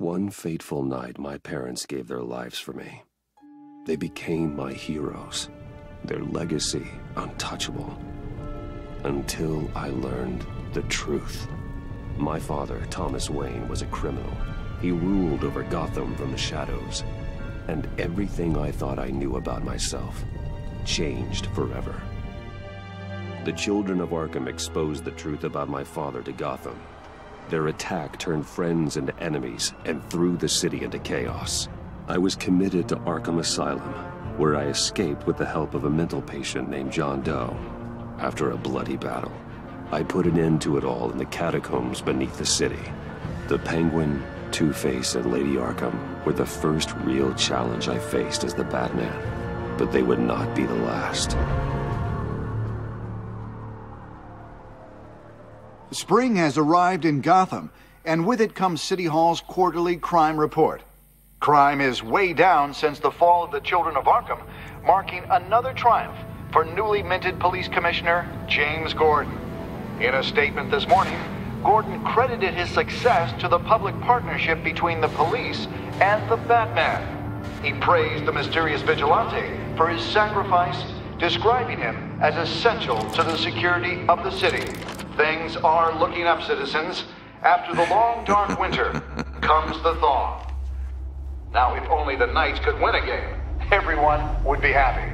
One fateful night, my parents gave their lives for me. They became my heroes, their legacy untouchable. Until I learned the truth. My father, Thomas Wayne, was a criminal. He ruled over Gotham from the shadows. And everything I thought I knew about myself changed forever. The children of Arkham exposed the truth about my father to Gotham. Their attack turned friends into enemies and threw the city into chaos. I was committed to Arkham Asylum, where I escaped with the help of a mental patient named John Doe. After a bloody battle, I put an end to it all in the catacombs beneath the city. The Penguin, Two-Face, and Lady Arkham were the first real challenge I faced as the Batman, but they would not be the last. Spring has arrived in Gotham, and with it comes City Hall's quarterly crime report. Crime is way down since the fall of the Children of Arkham, marking another triumph for newly minted Police Commissioner James Gordon. In a statement this morning, Gordon credited his success to the public partnership between the police and the Batman. He praised the mysterious vigilante for his sacrifice, describing him as essential to the security of the city. Things are looking up, citizens. After the long, dark winter comes the thaw. Now, if only the Knights could win a game, everyone would be happy.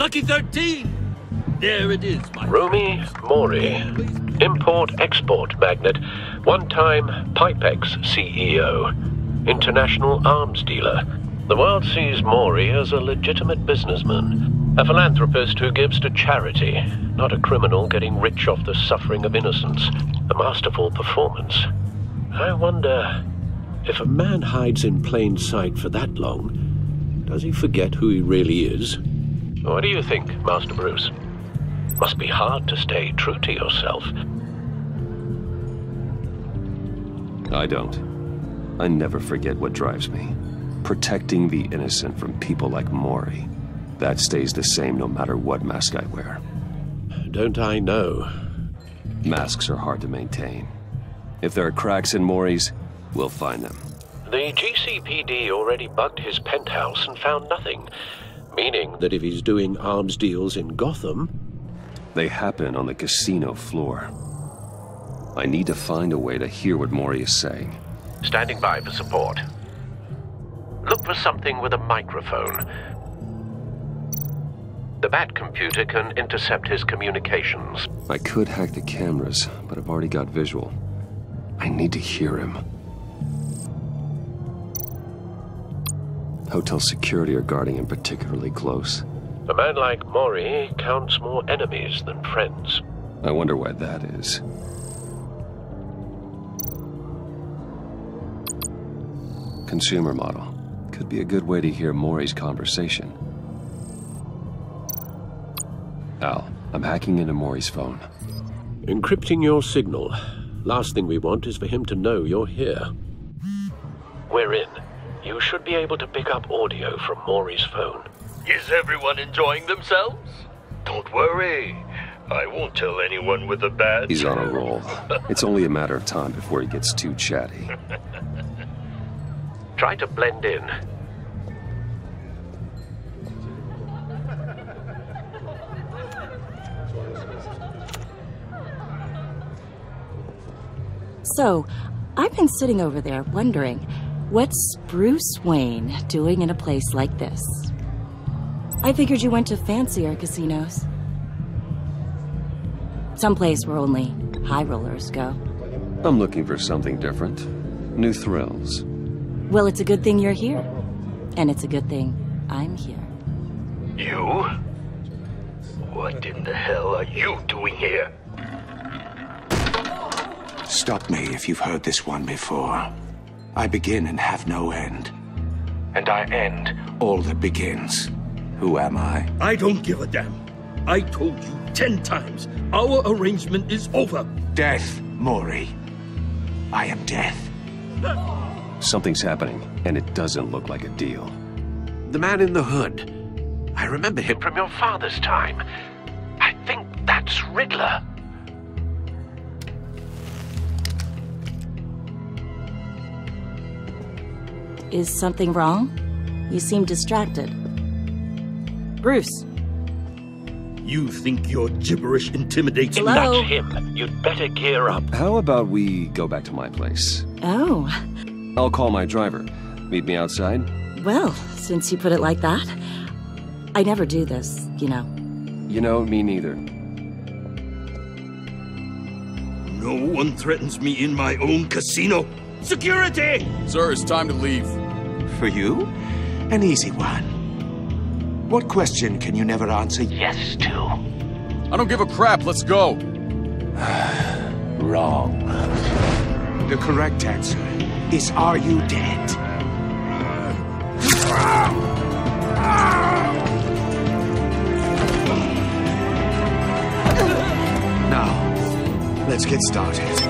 Lucky 13! There it is, my Rumi Mori, import-export magnate, one-time Pipex CEO, international arms dealer. The world sees Mori as a legitimate businessman, a philanthropist who gives to charity, not a criminal getting rich off the suffering of innocence. A masterful performance. I wonder, if a man hides in plain sight for that long, does he forget who he really is? What do you think, Master Bruce? Must be hard to stay true to yourself. I don't. I never forget what drives me. Protecting the innocent from people like Mori. That stays the same no matter what mask I wear. Don't I know? Masks are hard to maintain. If there are cracks in Mori's, we'll find them. The GCPD already bugged his penthouse and found nothing. Meaning that if he's doing arms deals in Gotham... They happen on the casino floor. I need to find a way to hear what Mori is saying. Standing by for support. Look for something with a microphone. The Bat computer can intercept his communications. I could hack the cameras, but I've already got visual. I need to hear him. Hotel security are guarding him particularly close. A man like Mori counts more enemies than friends. I wonder why that is. Consumer model. Could be a good way to hear Mori's conversation. Al, I'm hacking into Mori's phone. Encrypting your signal. Last thing we want is for him to know you're here. We're in. You should be able to pick up audio from Mori's phone. Is everyone enjoying themselves? Don't worry. I won't tell anyone with a badge. He's on a roll. It's only a matter of time before he gets too chatty. Try to blend in. So, I've been sitting over there wondering, what's Bruce Wayne doing in a place like this? I figured you went to fancier casinos. Someplace where only high rollers go. I'm looking for something different. New thrills. Well, it's a good thing you're here. And it's a good thing I'm here. You? What in the hell are you doing here? Stop me if you've heard this one before. I begin and have no end. And I end all that begins. Who am I? I don't give a damn. I told you 10 times. Our arrangement is over. Death, Mori. I am death. Something's happening, and it doesn't look like a deal. The man in the hood. I remember him from your father's time. I think that's Riddler. Is something wrong? You seem distracted. Bruce. You think your gibberish intimidates me? Hello? That's him. You'd better gear up. How about we go back to my place? Oh. I'll call my driver. Meet me outside? Well, since you put it like that. I never do this, you know. You know, me neither. No one threatens me in my own casino. Security! Sir, it's time to leave. For you? An easy one. What question can you never answer yes to? I don't give a crap. Let's go. Wrong. The correct answer is, are you dead? Now, let's get started.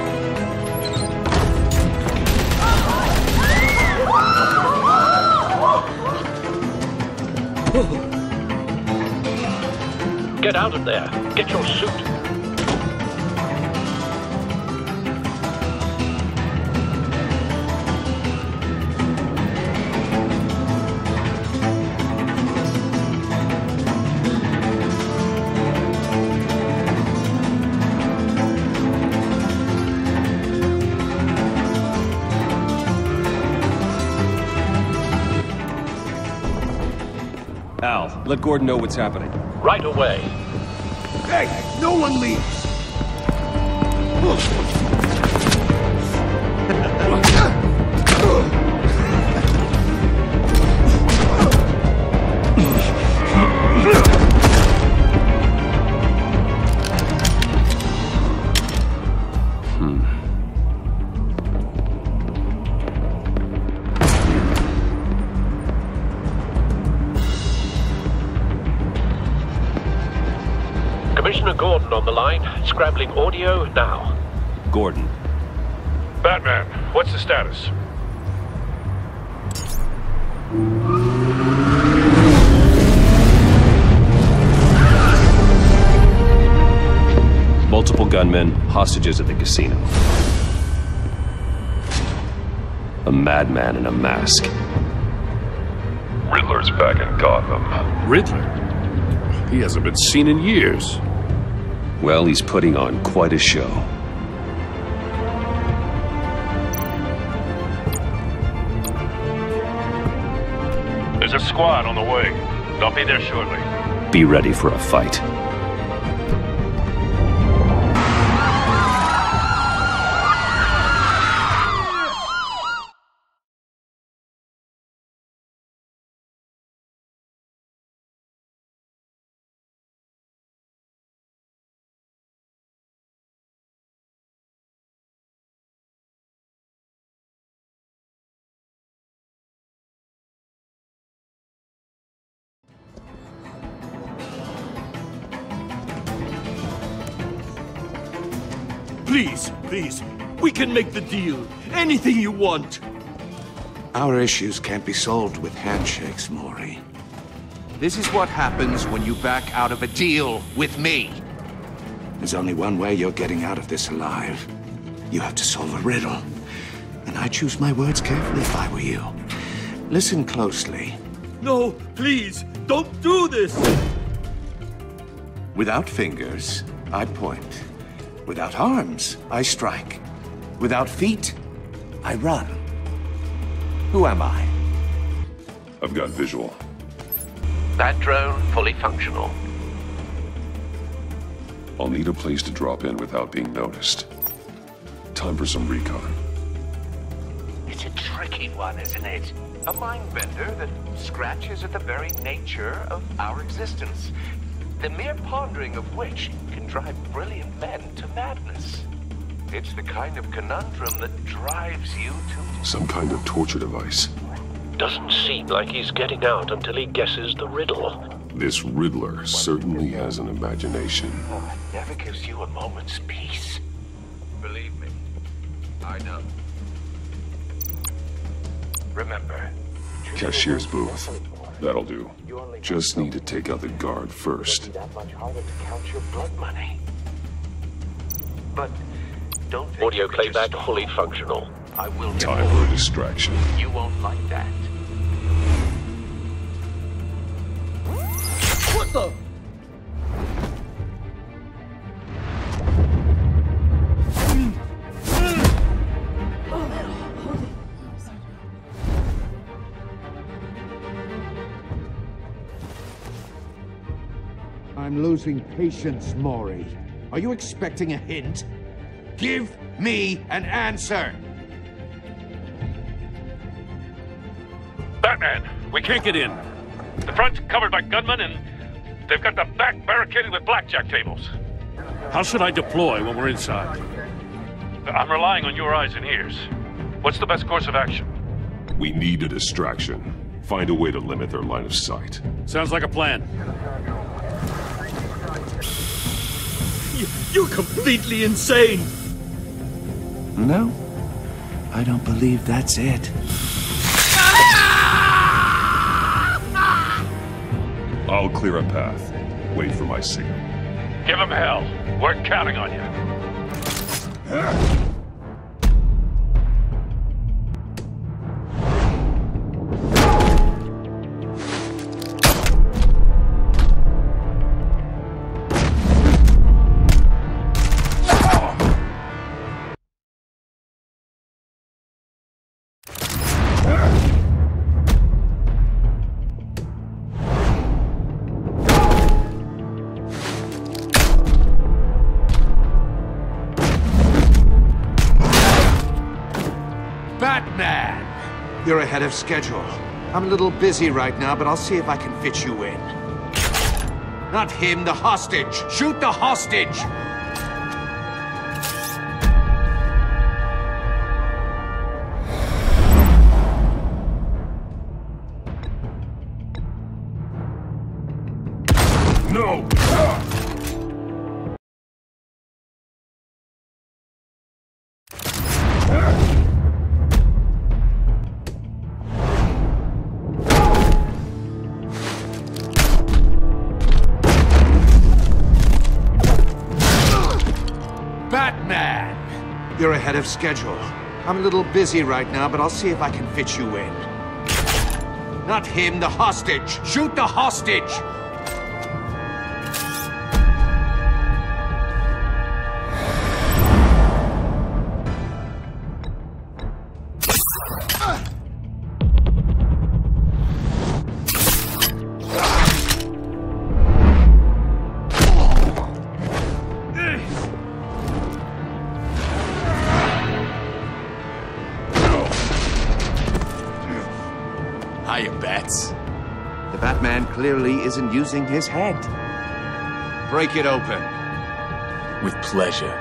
Get out of there. Get your suit. Al, let Gordon know what's happening. Right away. Hey, no one leaves! Commissioner Gordon on the line. Scrambling audio now. Gordon. Batman, what's the status? Multiple gunmen, hostages at the casino. A madman in a mask. Riddler's back in Gotham. Riddler? He hasn't been seen in years. Well, he's putting on quite a show. There's a squad on the way. They'll be there shortly. Be ready for a fight. Please, we can make the deal. Anything you want. Our issues can't be solved with handshakes, Maury. This is what happens when you back out of a deal with me. There's only one way you're getting out of this alive. You have to solve a riddle. And I choose my words carefully if I were you. Listen closely. No, please, don't do this! Without fingers, I point. Without arms, I strike. Without feet, I run. Who am I? I've got visual. That drone fully functional. I'll need a place to drop in without being noticed. Time for some recon. It's a tricky one, isn't it? A mind bender that scratches at the very nature of our existence. The mere pondering of which can drive brilliant men to madness. It's the kind of conundrum that drives you to... Some kind of torture device. Doesn't seem like he's getting out until he guesses the riddle. This Riddler certainly has an imagination. Oh, it never gives you a moment's peace. Believe me, I know. Remember... Cashier's booth. That'll do. Just need to take out the guard first. That much harder to count your blood money. But don't think Audio you could just playback stall. fully functional. I will Time for a distraction. You won't like that. What the? I'm losing patience, Maury. Are you expecting a hint? Give me an answer! Batman, we can't get in. The front's covered by gunmen, and they've got the back barricaded with blackjack tables. How should I deploy when we're inside? I'm relying on your eyes and ears. What's the best course of action? We need a distraction. Find a way to limit their line of sight. Sounds like a plan. You're completely insane! No, I don't believe that's it. I'll clear a path. Wait for my signal. Give them hell. We're counting on you. Batman! You're ahead of schedule. I'm a little busy right now, but I'll see if I can fit you in. Not him, the hostage! Shoot the hostage! No! Batman! You're ahead of schedule. I'm a little busy right now, but I'll see if I can fit you in. Not him, the hostage! Shoot the hostage! Hiya, Bats. The Batman clearly isn't using his head. Break it open. With pleasure.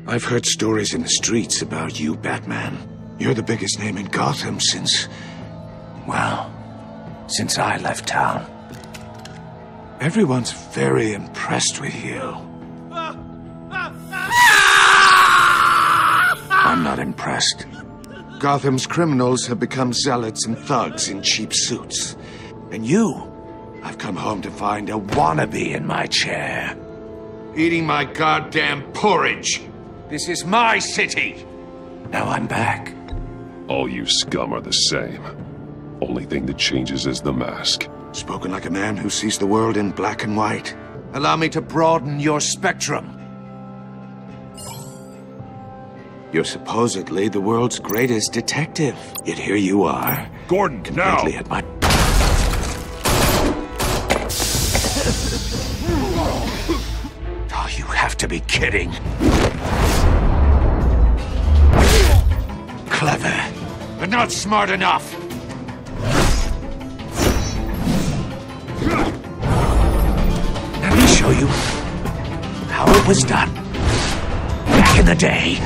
I've heard stories in the streets about you, Batman. You're the biggest name in Gotham since I left town. Everyone's very impressed with you. I'm not impressed. Gotham's criminals have become zealots and thugs in cheap suits. And you, I've come home to find a wannabe in my chair. Eating my goddamn porridge. This is my city! Now I'm back. All you scum are the same. Only thing that changes is the mask. Spoken like a man who sees the world in black and white. Allow me to broaden your spectrum. You're supposedly the world's greatest detective. Yet here you are. Gordon, completely now! at my... Oh, you have to be kidding. Clever. but not smart enough. Let me show you how it was done back in the day.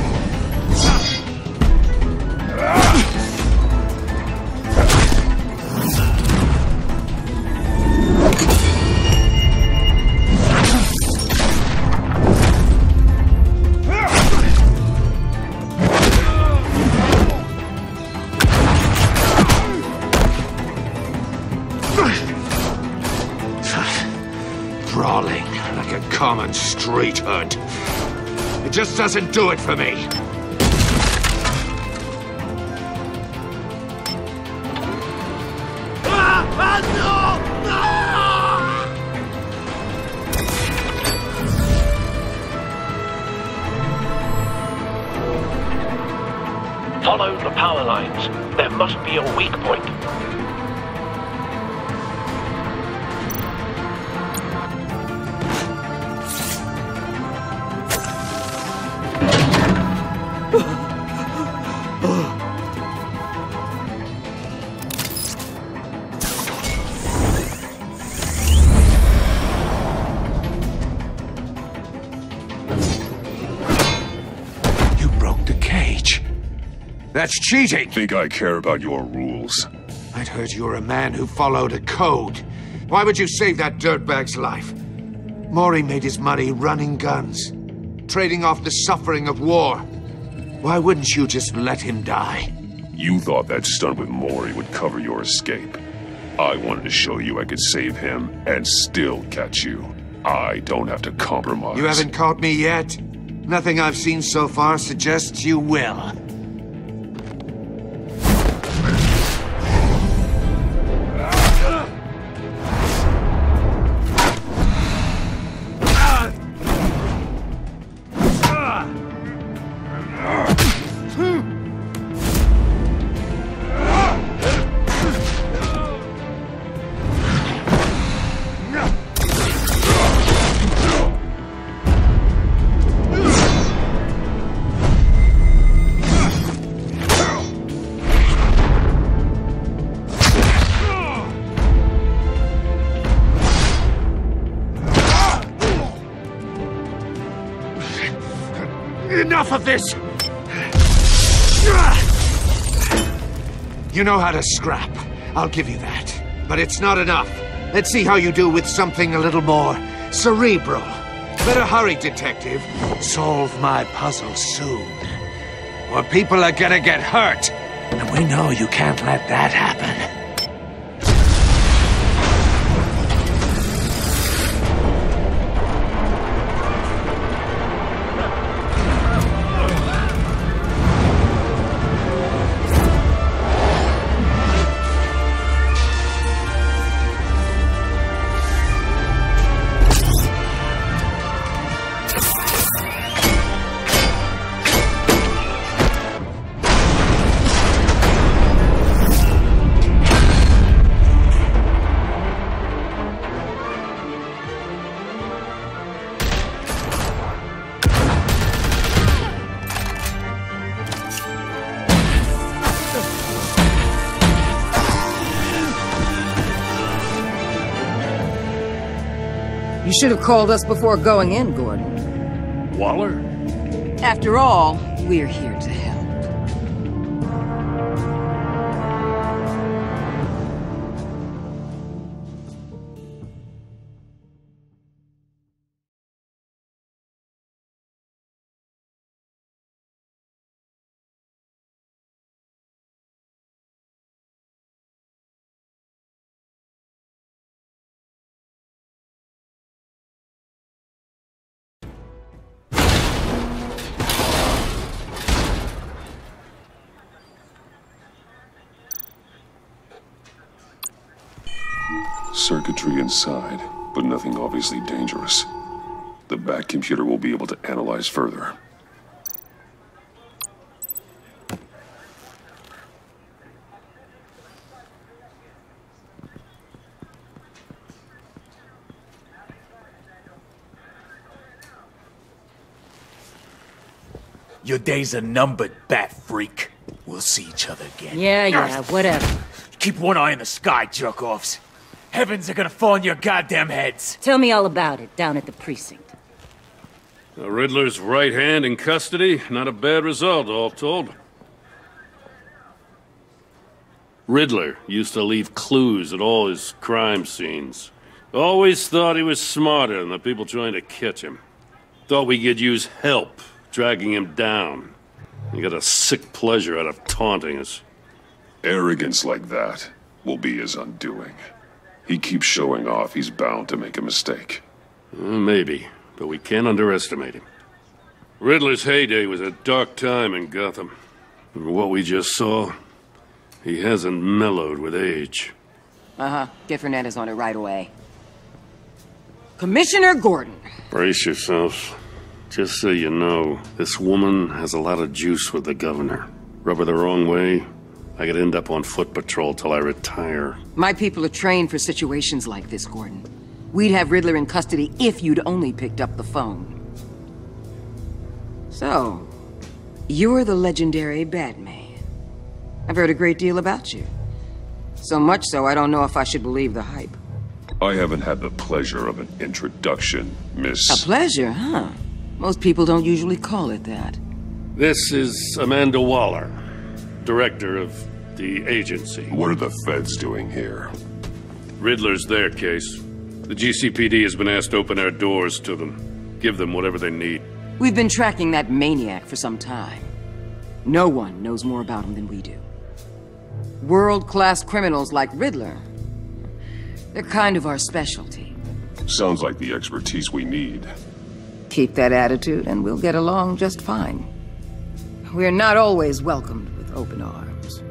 Brawling like a common street hood. It just doesn't do it for me. Follow the power lines. There must be a weak point. That's cheating! Think I care about your rules? I'd heard you were a man who followed a code. Why would you save that dirtbag's life? Maury made his money running guns, trading off the suffering of war. Why wouldn't you just let him die? You thought that stunt with Maury would cover your escape. I wanted to show you I could save him and still catch you. I don't have to compromise. You haven't caught me yet. Nothing I've seen so far suggests you will. Enough of this! You know how to scrap. I'll give you that. But it's not enough. Let's see how you do with something a little more cerebral. Better hurry, detective. Solve my puzzle soon. Or people are gonna get hurt. And we know you can't let that happen. You should have called us before going in, Gordon. Waller? After all, we're here to help. Circuitry inside, but nothing obviously dangerous. The back computer will be able to analyze further. Your days are numbered, bat freak. we'll see each other again. Yeah, whatever. Keep one eye in the sky, jerk-offs. Heavens are gonna fall on your goddamn heads. Tell me all about it down at the precinct. The Riddler's right hand in custody. Not a bad result, all told. Riddler used to leave clues at all his crime scenes. Always thought he was smarter than the people trying to catch him. Thought we could use help dragging him down. He got a sick pleasure out of taunting us. Arrogance like that will be his undoing. He keeps showing off, he's bound to make a mistake. Maybe, but we can't underestimate him. Riddler's heyday was a dark time in Gotham. And what we just saw, he hasn't mellowed with age. Get Fernandez on it right away. Commissioner Gordon. Brace yourselves. Just so you know, this woman has a lot of juice with the governor. Rub her the wrong way, I could end up on foot patrol till I retire. My people are trained for situations like this, Gordon. We'd have Riddler in custody if you'd only picked up the phone. So, you're the legendary Batman. I've heard a great deal about you. So much so, I don't know if I should believe the hype. I haven't had the pleasure of an introduction, Miss... A pleasure, huh? Most people don't usually call it that. This is Amanda Waller, director of the agency. What are the feds doing here? Riddler's their case. The GCPD has been asked to open our doors to them. Give them whatever they need. We've been tracking that maniac for some time. No one knows more about him than we do. World-class criminals like Riddler. They're kind of our specialty. Sounds like the expertise we need. Keep that attitude and we'll get along just fine. We're not always welcomed with open arms.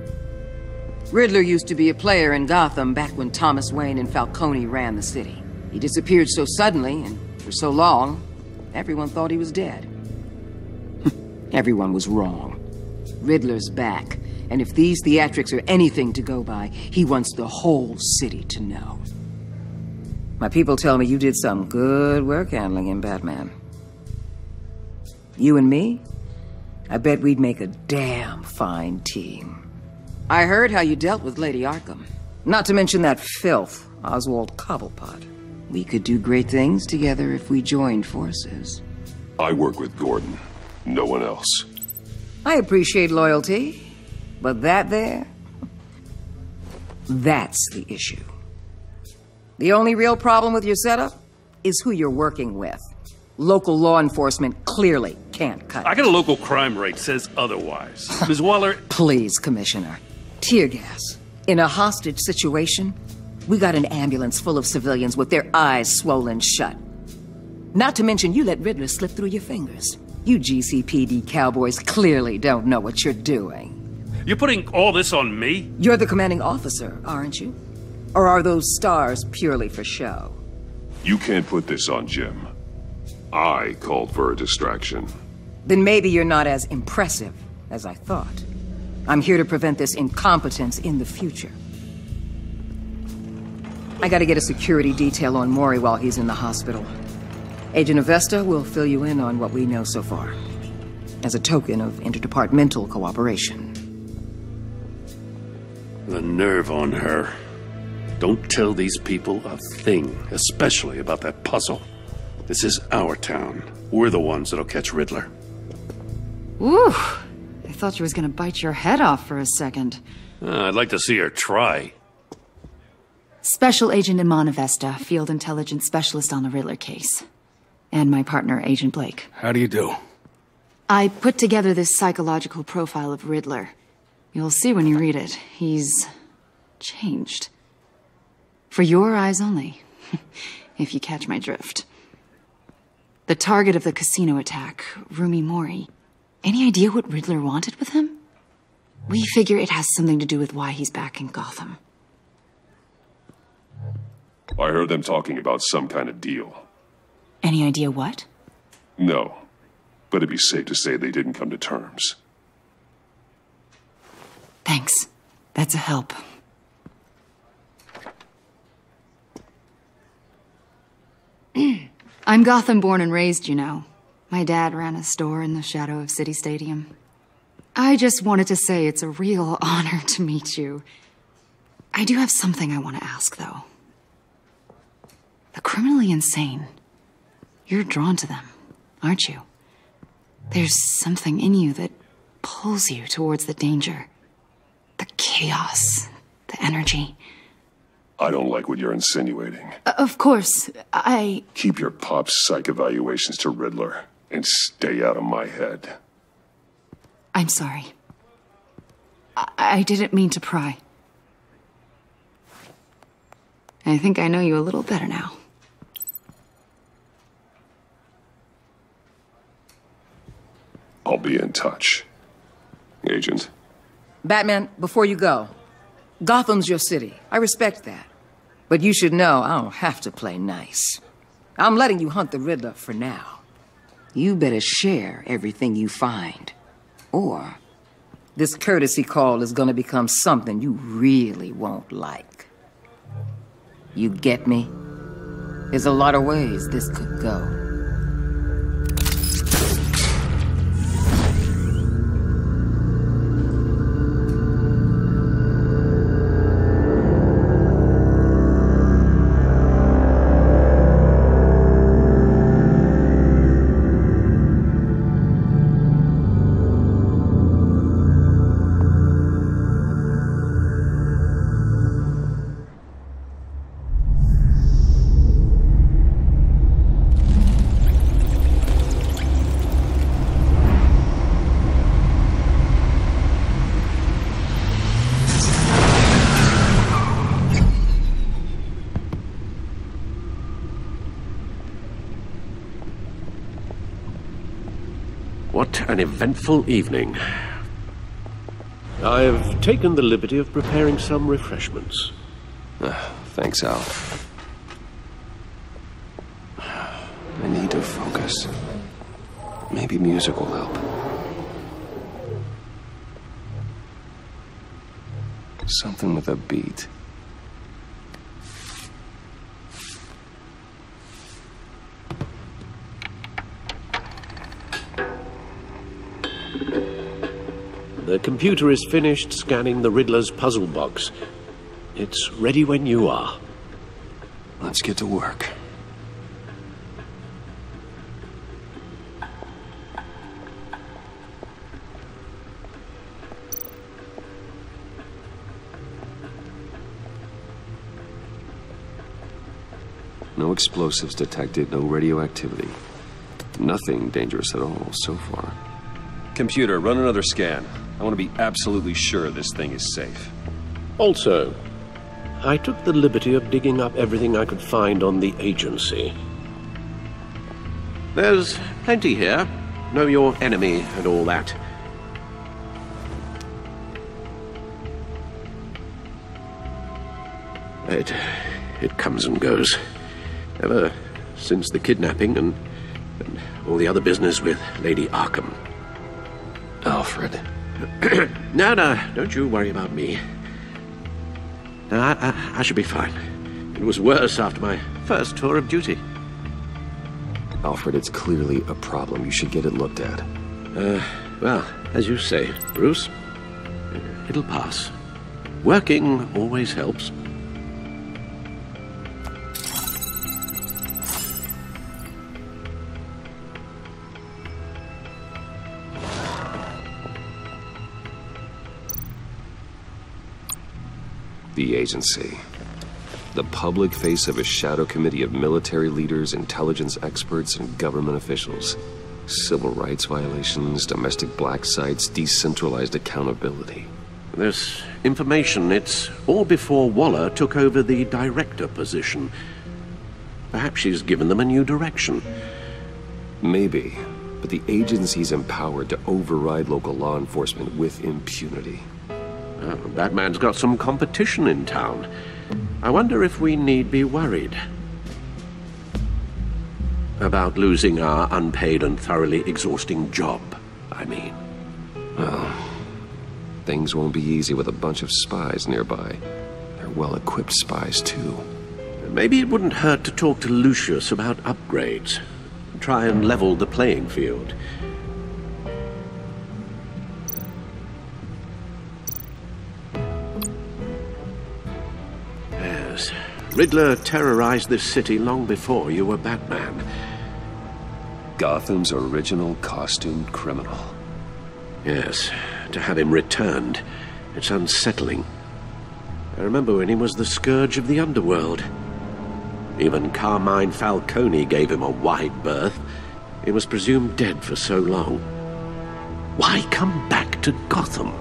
Riddler used to be a player in Gotham back when Thomas Wayne and Falcone ran the city. He disappeared so suddenly and for so long, everyone thought he was dead. Everyone was wrong. Riddler's back, and if these theatrics are anything to go by, he wants the whole city to know. My people tell me you did some good work handling him, Batman. You and me? I bet we'd make a damn fine team. I heard how you dealt with Lady Arkham. Not to mention that filth, Oswald Cobblepot. We could do great things together if we joined forces. I work with Gordon. No one else. I appreciate loyalty, but that there... that's the issue. The only real problem with your setup is who you're working with. Local law enforcement clearly can't cut it. I got a local crime rate says otherwise. Ms. Waller... Please, Commissioner. Tear gas. In a hostage situation, we got an ambulance full of civilians with their eyes swollen shut. Not to mention you let Riddler slip through your fingers. You GCPD cowboys clearly don't know what you're doing. You're putting all this on me? You're the commanding officer, aren't you? Or are those stars purely for show? You can't put this on Jim. I called for a distraction. Then maybe you're not as impressive as I thought. I'm here to prevent this incompetence in the future. I gotta get a security detail on Maury while he's in the hospital. Agent Avesta will fill you in on what we know so far, as a token of interdepartmental cooperation. The nerve on her. Don't tell these people a thing, especially about that puzzle. This is our town. We're the ones that'll catch Riddler. Ooh, I thought you was gonna bite your head off for a second. I'd like to see her try. Special Agent Iman Avesta, Field Intelligence Specialist on the Riddler case. And my partner, Agent Blake. How do you do? I put together this psychological profile of Riddler. You'll see when you read it. He's changed. For your eyes only, if you catch my drift. The target of the casino attack, Rumi Mori. Any idea what Riddler wanted with him? We figure it has something to do with why he's back in Gotham. I heard them talking about some kind of deal. Any idea what? No, but it'd be safe to say they didn't come to terms. Thanks. That's a help. I'm Gotham born and raised, you know. My dad ran a store in the shadow of City Stadium. I just wanted to say it's a real honor to meet you. I do have something I want to ask, though. The criminally insane. You're drawn to them, aren't you? There's something in you that pulls you towards the danger. The chaos, the energy. I don't like what you're insinuating. Of course, Keep your pop psych evaluations to Riddler and stay out of my head. I'm sorry. I didn't mean to pry. I think I know you a little better now. I'll be in touch. Agent. Batman, before you go, Gotham's your city. I respect that. But you should know I don't have to play nice. I'm letting you hunt the Riddler for now. You better share everything you find. Or this courtesy call is gonna become something you really won't like. You get me? There's a lot of ways this could go. What an eventful evening. I've taken the liberty of preparing some refreshments. Thanks, Al. I need to focus. Maybe music will help. Something with a beat. The computer is finished scanning the Riddler's puzzle box. It's ready when you are. Let's get to work. No explosives detected, no radioactivity. Nothing dangerous at all so far. Computer, run another scan. I want to be absolutely sure this thing is safe. Also, I took the liberty of digging up everything I could find on the agency. There's plenty here. Know your enemy and all that. It comes and goes. Ever since the kidnapping and all the other business with Lady Arkham. Alfred. No, don't you worry about me. No, I should be fine. It was worse after my first tour of duty. Alfred, it's clearly a problem. You should get it looked at. Well, as you say, Bruce, it'll pass. Working always helps. The agency. The public face of a shadow committee of military leaders, intelligence experts, and government officials. Civil rights violations, domestic black sites, decentralized accountability. This information, it's all before Waller took over the director position. Perhaps she's given them a new direction. Maybe, but the agency's empowered to override local law enforcement with impunity. Batman's got some competition in town. I wonder if we need be worried about losing our unpaid and thoroughly exhausting job, I mean. Well, things won't be easy with a bunch of spies nearby. They're well-equipped spies, too. Maybe it wouldn't hurt to talk to Lucius about upgrades. Try and level the playing field. Riddler terrorized this city long before you were Batman. Gotham's original costumed criminal. Yes, to have him returned, it's unsettling. I remember when he was the scourge of the underworld. Even Carmine Falcone gave him a wide berth. He was presumed dead for so long. Why come back to Gotham?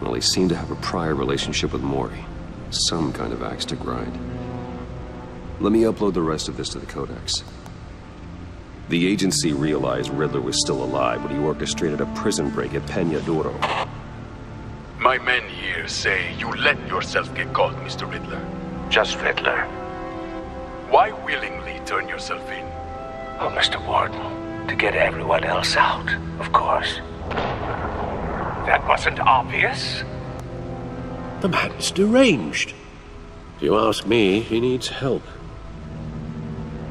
Well, he seemed to have a prior relationship with Mori. Some kind of axe to grind. Let me upload the rest of this to the Codex. The agency realized Riddler was still alive when he orchestrated a prison break at Peña Duro. My men here say you let yourself get caught, Mr. Riddler. Just Riddler. Why willingly turn yourself in? Oh, Mr. Warden, to get everyone else out, of course. That wasn't obvious? The man's deranged. If you ask me, he needs help.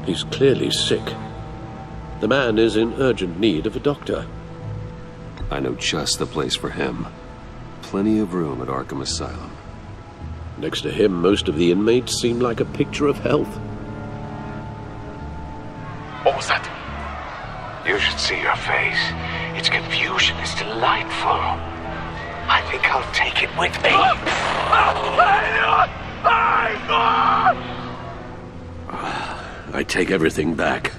He's clearly sick. The man is in urgent need of a doctor. I know just the place for him. Plenty of room at Arkham Asylum. Next to him, most of the inmates seem like a picture of health. What was that? You should see your face. Its confusion is delightful. I think I'll take it with me. I take everything back.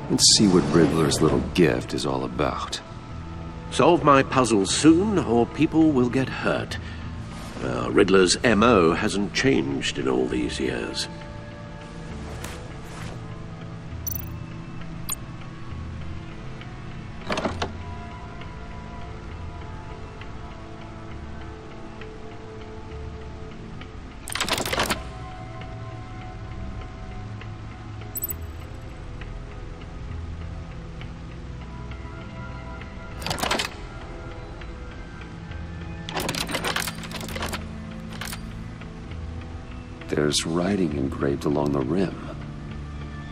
Let's see what Riddler's little gift is all about. Solve my puzzle soon, or people will get hurt. Riddler's MO hasn't changed in all these years. There's writing engraved along the rim.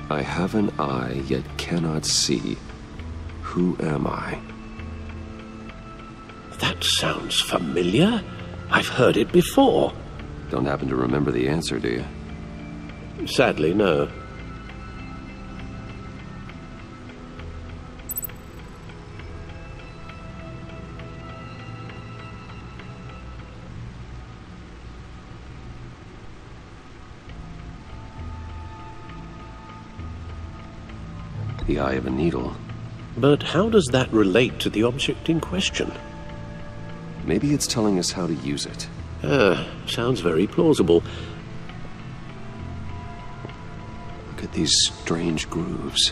I have an eye, yet cannot see. Who am I? That sounds familiar. I've heard it before. Don't happen to remember the answer, do you? Sadly, no. The eye of a needle. But how does that relate to the object in question? Maybe it's telling us how to use it. Sounds very plausible. Look at these strange grooves.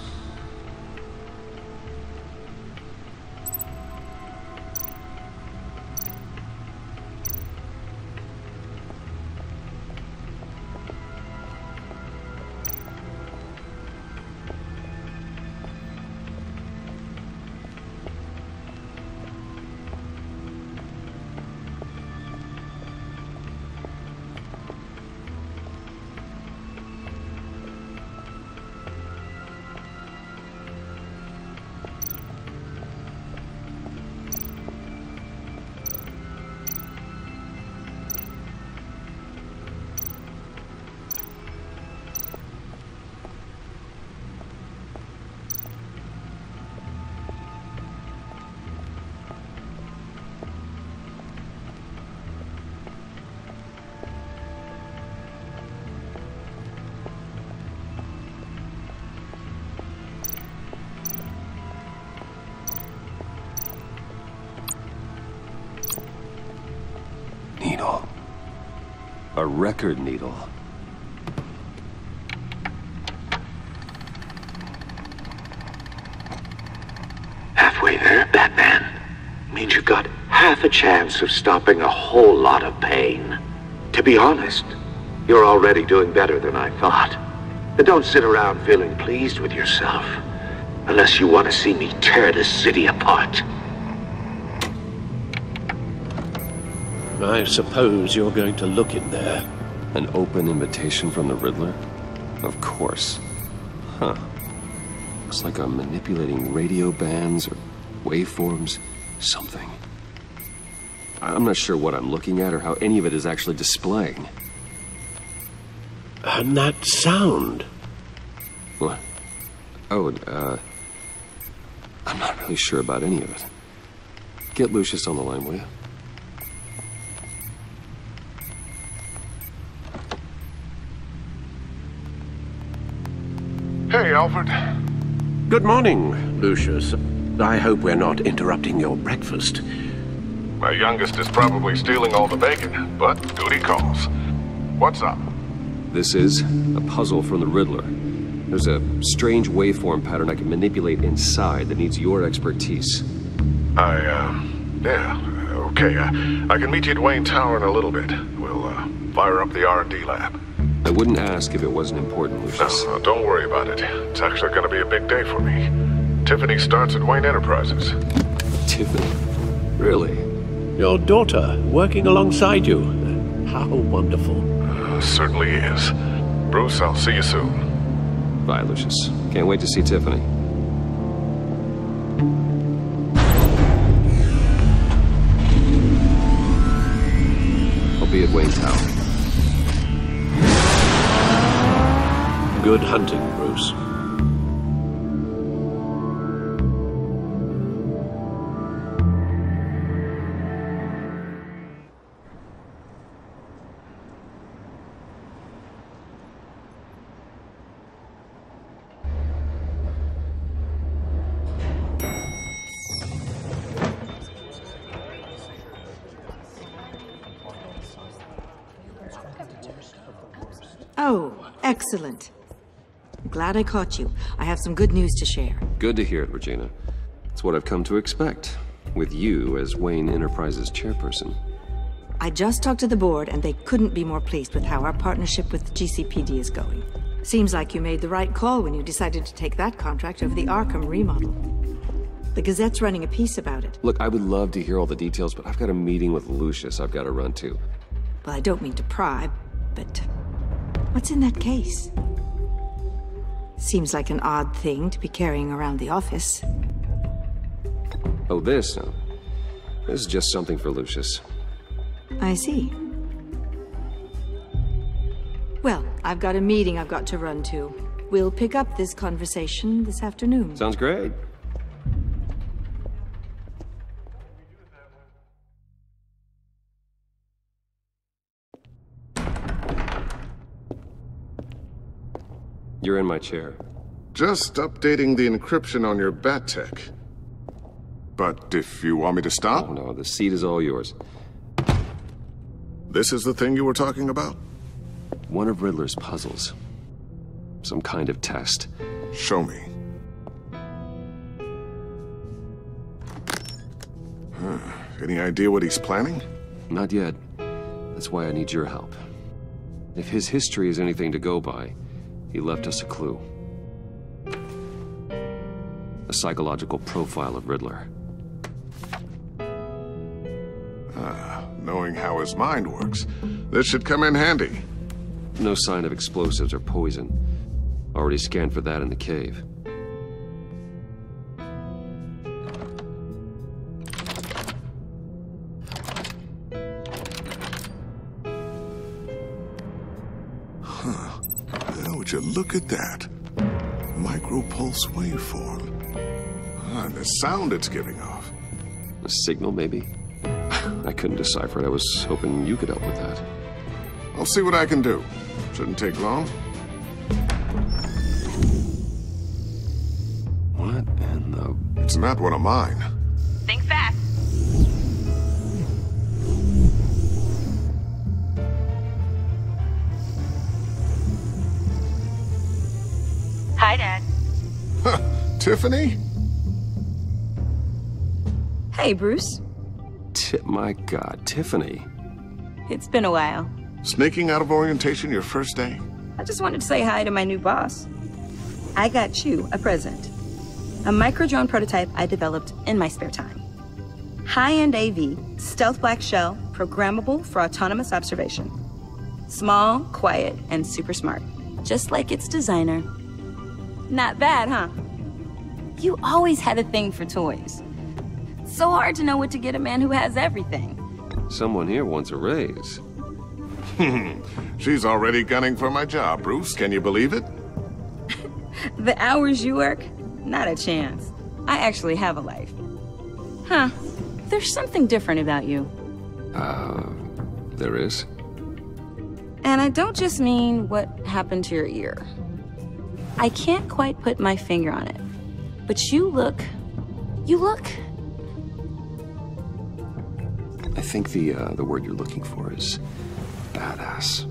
Needle. A record needle. means you've got half a chance of stopping a whole lot of pain. To be honest, you're already doing better than I thought. And don't sit around feeling pleased with yourself, unless you want to see me tear this city apart. I suppose you're going to look in there. An open invitation from the Riddler? Of course. Huh. Looks like I'm manipulating radio bands or waveforms, something. I'm not sure what I'm looking at or how any of it is actually displaying. And that sound. What? Oh, I'm not really sure about any of it. Get Lucius on the line, will you? Hey, Alfred. Good morning, Lucius. I hope we're not interrupting your breakfast. My youngest is probably stealing all the bacon, but duty calls. What's up? This is a puzzle from the Riddler. There's a strange waveform pattern I can manipulate inside that needs your expertise. Yeah, okay. I can meet you at Wayne Tower in a little bit. We'll, fire up the R&D lab. I wouldn't ask if it wasn't important, Lucius. No, don't worry about it. It's actually going to be a big day for me. Tiffany starts at Wayne Enterprises. Tiffany? Really? Your daughter, working alongside you. How wonderful. Certainly is. Bruce, I'll see you soon. Bye, Lucius. Can't wait to see Tiffany. I'll be at Wayne Tower. Good hunting, Bruce. Oh, excellent. Glad I caught you. I have some good news to share. Good to hear it, Regina. It's what I've come to expect, with you as Wayne Enterprises chairperson. I just talked to the board, and they couldn't be more pleased with how our partnership with GCPD is going. Seems like you made the right call when you decided to take that contract over the Arkham remodel. The Gazette's running a piece about it. Look, I would love to hear all the details, but I've got a meeting with Lucius I've got to run to. Well, I don't mean to pry, but what's in that case? Seems like an odd thing to be carrying around the office. Oh, this? No. This is just something for Lucius. I see. Well, I've got a meeting I've got to run to. We'll pick up this conversation this afternoon. Sounds great. You're in my chair. Just updating the encryption on your bat tech. But if you want me to stop? Oh, no, the seat is all yours. This is the thing you were talking about? One of Riddler's puzzles. Some kind of test. Show me. Any idea what he's planning? Not yet. That's why I need your help. If his history is anything to go by, he left us a clue. A psychological profile of Riddler. Knowing how his mind works, this should come in handy. No sign of explosives or poison. Already scanned for that in the cave. Would you look at that? Micropulse waveform. And the sound it's giving off. A signal, maybe? I couldn't decipher it. I was hoping you could help with that. I'll see what I can do. Shouldn't take long. What in the... It's not one of mine. Think fast. Hi, Dad. Tiffany? Hey, Bruce. My God, Tiffany. It's been a while. Sneaking out of orientation your first day? I just wanted to say hi to my new boss. I got you a present. A micro-drone prototype I developed in my spare time. High-end AV, stealth black shell, programmable for autonomous observation. Small, quiet, and super smart. Just like its designer. Not bad, huh? You always had a thing for toys. So hard to know what to get a man who has everything. Someone here wants a raise. She's already gunning for my job, Bruce. Can you believe it? The hours you work? Not a chance. I actually have a life. Huh. There's something different about you. There is? And I don't just mean what happened to your ear. I can't quite put my finger on it. But you look... I think the word you're looking for is badass.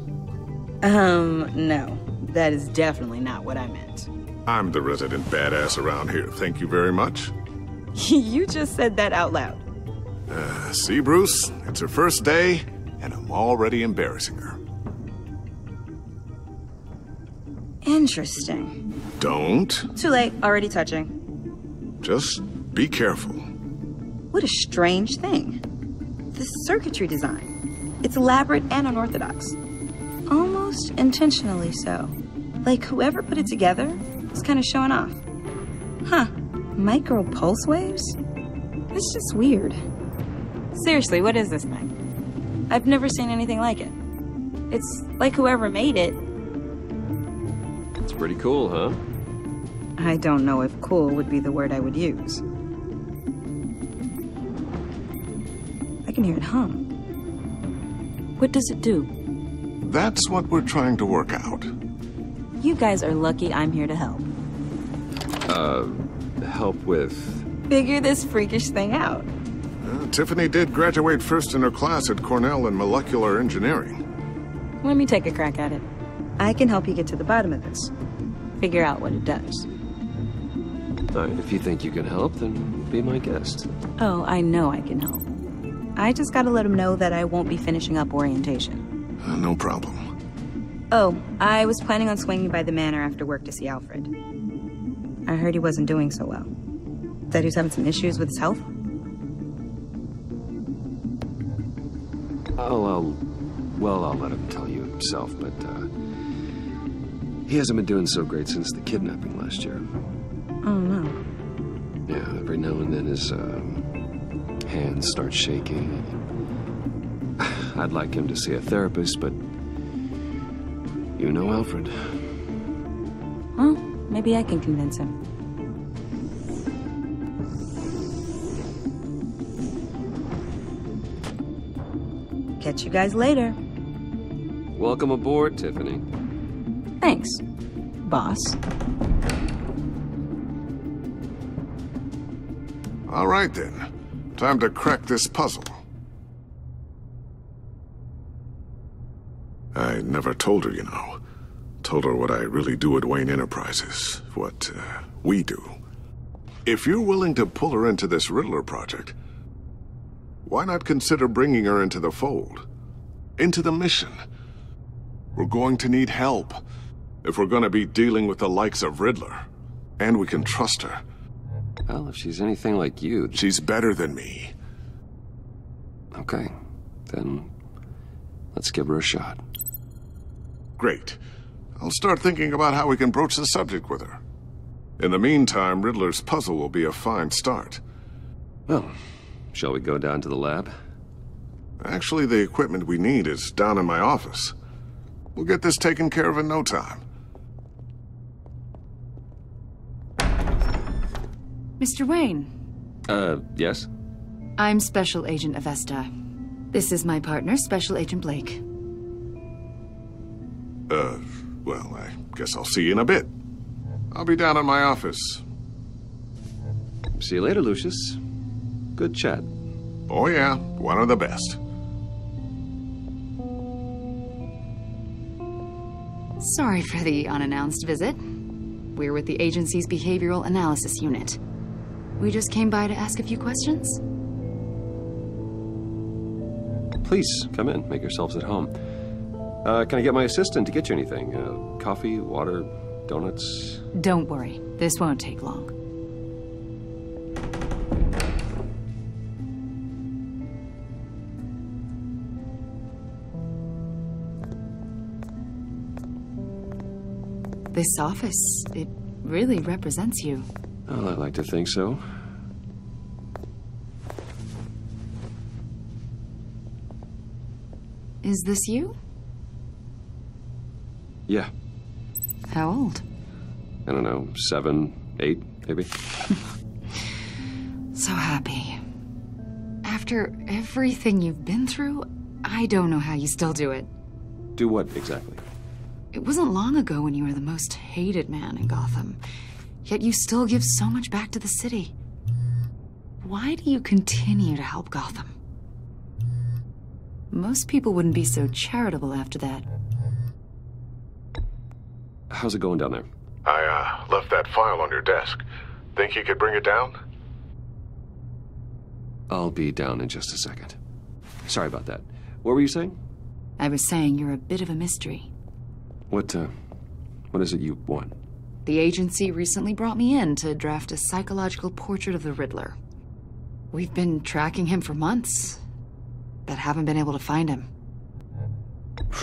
No. That is definitely not what I meant. I'm the resident badass around here. Thank you very much. You just said that out loud. See, Bruce? It's her first day, and I'm already embarrassing her. Interesting. Don't. Too late. Already touching. Just be careful. What a strange thing. The circuitry design. It's elaborate and unorthodox. Almost intentionally so. Like whoever put it together was kind of showing off. Huh. Micro pulse waves? It's just weird. Seriously, what is this thing? I've never seen anything like it. It's like whoever made it. It's pretty cool, huh? I don't know if cool would be the word I would use. I can hear it hum. What does it do? That's what we're trying to work out. You guys are lucky I'm here to help. Help with... Figure this freakish thing out. Tiffany did graduate first in her class at Cornell in molecular engineering. Let me take a crack at it. I can help you get to the bottom of this. Figure out what it does. All right, if you think you can help, then be my guest. Oh, I know I can help. I just gotta let him know that I won't be finishing up orientation. No problem. Oh, I was planning on swinging by the manor after work to see Alfred. I heard he wasn't doing so well. That he was having some issues with his health? I'll let him tell you himself, but, he hasn't been doing so great since the kidnapping last year. Oh, no. Yeah, every now and then his, hands start shaking. I'd like him to see a therapist, but you know Alfred. Well, maybe I can convince him. Catch you guys later. Welcome aboard, Tiffany. Thanks, boss. All right, then. Time to crack this puzzle. I never told her, you know. Told her what I really do at Wayne Enterprises. What, we do. If you're willing to pull her into this Riddler project, why not consider bringing her into the fold? Into the mission? We're going to need help if we're going to be dealing with the likes of Riddler. And we can trust her. Well, if she's anything like you... She's better than me. Okay. Then let's give her a shot. Great. I'll start thinking about how we can broach the subject with her. In the meantime, Riddler's puzzle will be a fine start. Well, shall we go down to the lab? Actually, the equipment we need is down in my office. We'll get this taken care of in no time. Mr. Wayne. Yes? I'm Special Agent Avesta. This is my partner, Special Agent Blake. Well, I guess I'll see you in a bit. I'll be down in my office. See you later, Lucius. Good chat. Oh yeah, one of the best. Sorry for the unannounced visit. We're with the agency's Behavioral Analysis Unit. We just came by to ask a few questions. Please, come in. Make yourselves at home. Can I get my assistant to get you anything? Coffee, water, donuts? Don't worry. This won't take long. This office, it really represents you. Well, I like to think so. Is this you? Yeah. How old? I don't know, 7, 8, maybe? So happy. After everything you've been through, I don't know how you still do it. Do what, exactly? It wasn't long ago when you were the most hated man in Gotham, yet you still give so much back to the city. Why do you continue to help Gotham? Most people wouldn't be so charitable after that. How's it going down there? I left that file on your desk. Think you could bring it down? I'll be down in just a second. Sorry about that. What were you saying? I was saying you're a bit of a mystery. What is it you want? The agency recently brought me in to draft a psychological portrait of the Riddler. We've been tracking him for months, but haven't been able to find him.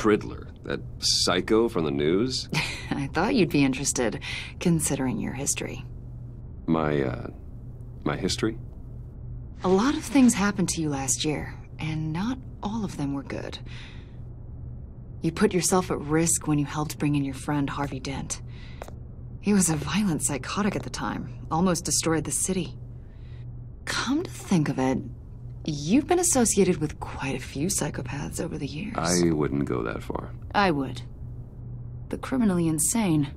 Riddler? That psycho from the news? I thought you'd be interested, considering your history. My history? A lot of things happened to you last year, and not all of them were good. You put yourself at risk when you helped bring in your friend Harvey Dent. He was a violent psychotic at the time, almost destroyed the city. Come to think of it, you've been associated with quite a few psychopaths over the years. I wouldn't go that far. I would. The criminally insane,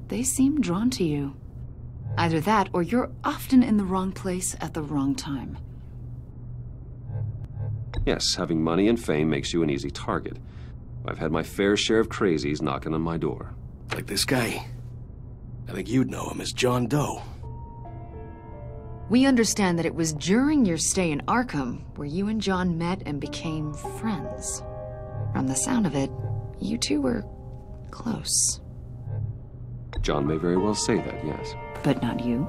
they seem drawn to you. Either that, or you're often in the wrong place at the wrong time. Yes, having money and fame makes you an easy target. I've had my fair share of crazies knocking on my door. Like this guy. I think you'd know him as John Doe. We understand that it was during your stay in Arkham where you and John met and became friends. From the sound of it, you two were close. John may very well say that, yes. But not you?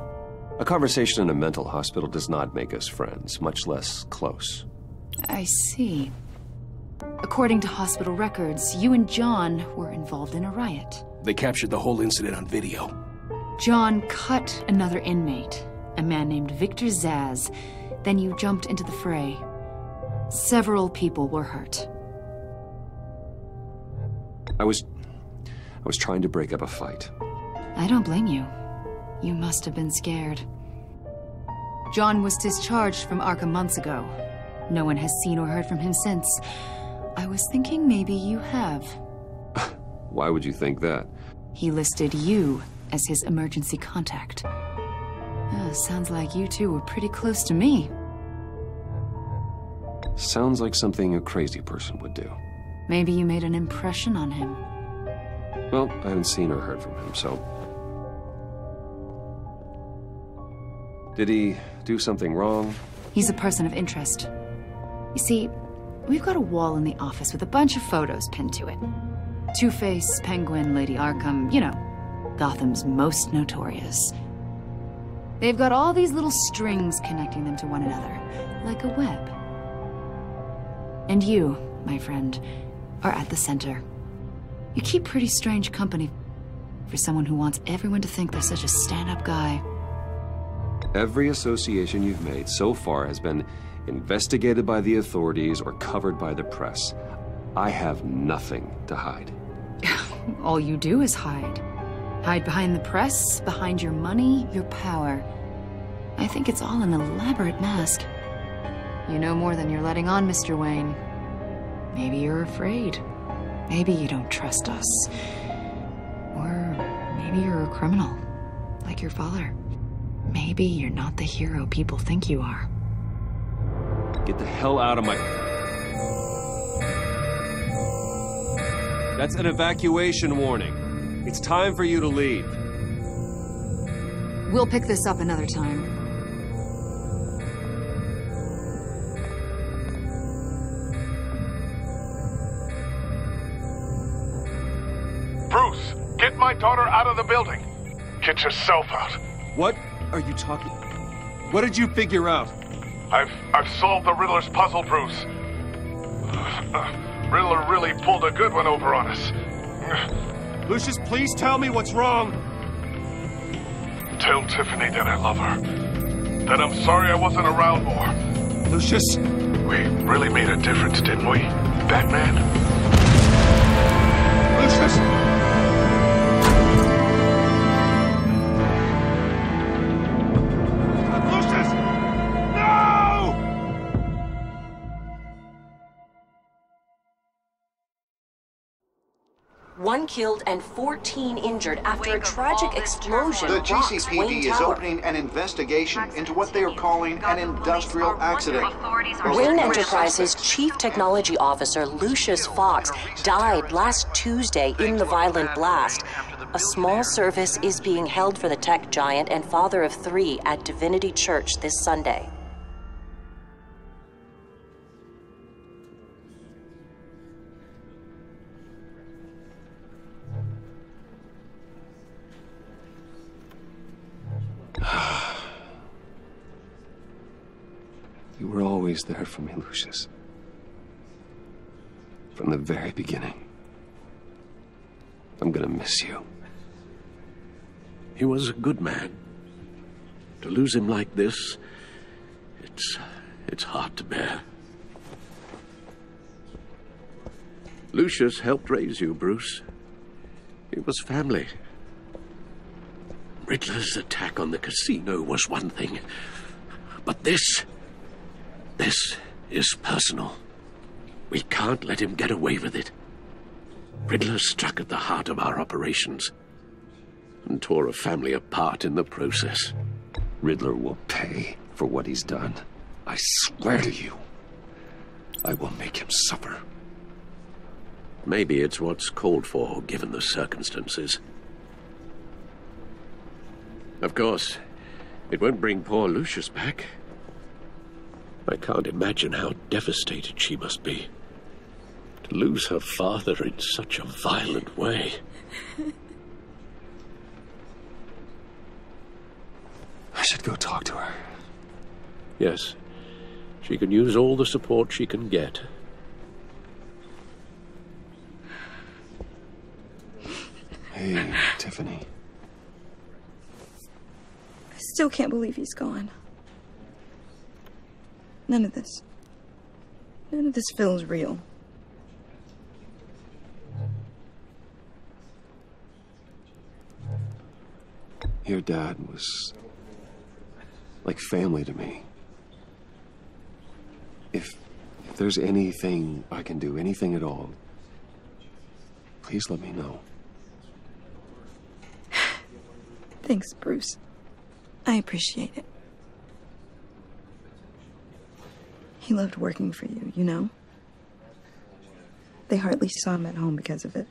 A conversation in a mental hospital does not make us friends, much less close. I see. According to hospital records, you and John were involved in a riot. They captured the whole incident on video. John cut another inmate, a man named Victor Zsasz. Then you jumped into the fray. Several people were hurt. I was trying to break up a fight. I don't blame you. You must have been scared. John was discharged from Arkham months ago. No one has seen or heard from him since. I was thinking maybe you have. Why would you think that? He listed you as his emergency contact. Sounds like you two were pretty close to me. Sounds like something a crazy person would do. Maybe you made an impression on him. Well, I haven't seen or heard from him, so... Did he do something wrong? He's a person of interest. You see, we've got a wall in the office with a bunch of photos pinned to it. Two-Face, Penguin, Lady Arkham, you know, Gotham's most notorious. They've got all these little strings connecting them to one another, like a web. And you, my friend, are at the center. You keep pretty strange company for someone who wants everyone to think they're such a stand-up guy. Every association you've made so far has been investigated by the authorities or covered by the press. I have nothing to hide. All you do is hide. Hide behind the press, behind your money, your power. I think it's all an elaborate mask. You know more than you're letting on, Mr. Wayne. Maybe you're afraid. Maybe you don't trust us. Or maybe you're a criminal, like your father. Maybe you're not the hero people think you are. Get the hell out of my... That's an evacuation warning. It's time for you to leave. We'll pick this up another time. daughter out of the building. Get yourself out. What are you talking? What did you figure out? I've solved the Riddler's puzzle, Bruce. Riddler really pulled a good one over on us. Lucius, please tell me what's wrong. Tell Tiffany that I love her. That I'm sorry I wasn't around more. Lucius! We really made a difference, didn't we, Batman? Lucius! Lucius! No! One killed and 14 injured after a tragic explosion. The rocks GCPD Wayne is Tower. opening an investigation into what they are calling an industrial accident. Wayne Enterprises' Chief Technology Officer Lucius Fox died last Tuesday in the violent blast. A small service is being held for the tech giant and father of 3 at Divinity Church this Sunday. You were always there for me, Lucius. From the very beginning. I'm gonna miss you. He was a good man. To lose him like this, it's hard to bear. Lucius helped raise you, Bruce. It was family. Riddler's attack on the casino was one thing, but this is personal. We can't let him get away with it. Riddler struck at the heart of our operations and tore a family apart in the process. Riddler will pay for what he's done. I swear to you, I will make him suffer. Maybe it's what's called for, given the circumstances. Of course, it won't bring poor Lucius back. I can't imagine how devastated she must be. To lose her father in such a violent way. I should go talk to her. Yes, she can use all the support she can get. Hey, Tiffany. I still can't believe he's gone. None of this feels real. Your dad was like family to me. If there's anything I can do, anything at all, please let me know. Thanks, Bruce. I appreciate it. He loved working for you, you know? They hardly saw him at home because of it.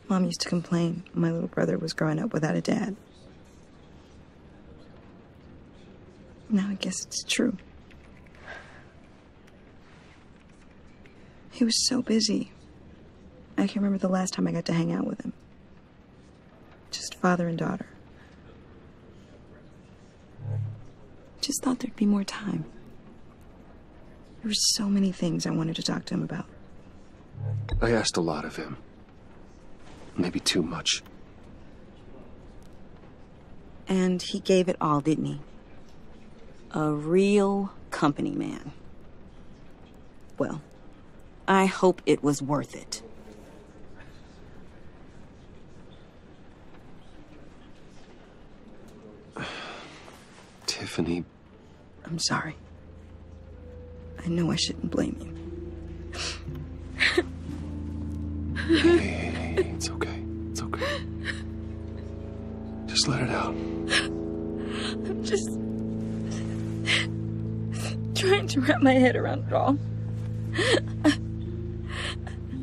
Mom used to complain my little brother was growing up without a dad. Now I guess it's true. He was so busy. I can remember the last time I got to hang out with him. Just father and daughter. Just thought there'd be more time. There were so many things I wanted to talk to him about. I asked a lot of him. Maybe too much. And he gave it all, didn't he? A real company man. Well, I hope it was worth it. Tiffany. I'm sorry. I know I shouldn't blame you. Hey, it's okay. It's okay. Just let it out. I'm just trying to wrap my head around it all.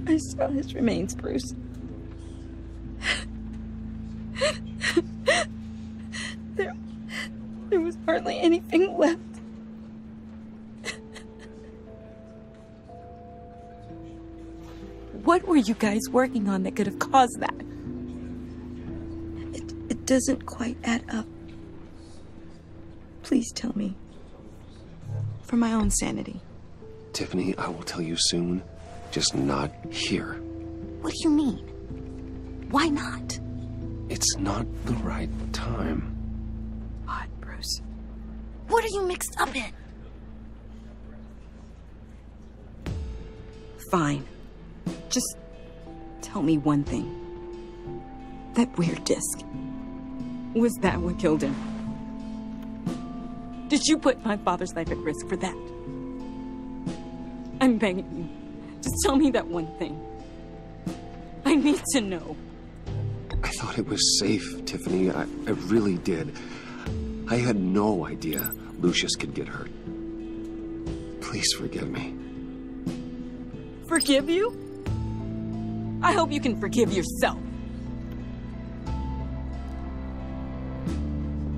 I saw his remains, Bruce. There was hardly anything left. What were you guys working on that could have caused that? doesn't quite add up. Please tell me. For my own sanity. Tiffany, I will tell you soon. Just not here. What do you mean? Why not? It's not the right time. What, Bruce? What are you mixed up in? Fine. Just tell me one thing. That weird disc. Was that what killed him? Did you put my father's life at risk for that? I'm begging you. Just tell me that one thing. I need to know. I thought it was safe, Tiffany. I really did. I had no idea Lucius could get hurt. Please forgive me. Forgive you? I hope you can forgive yourself.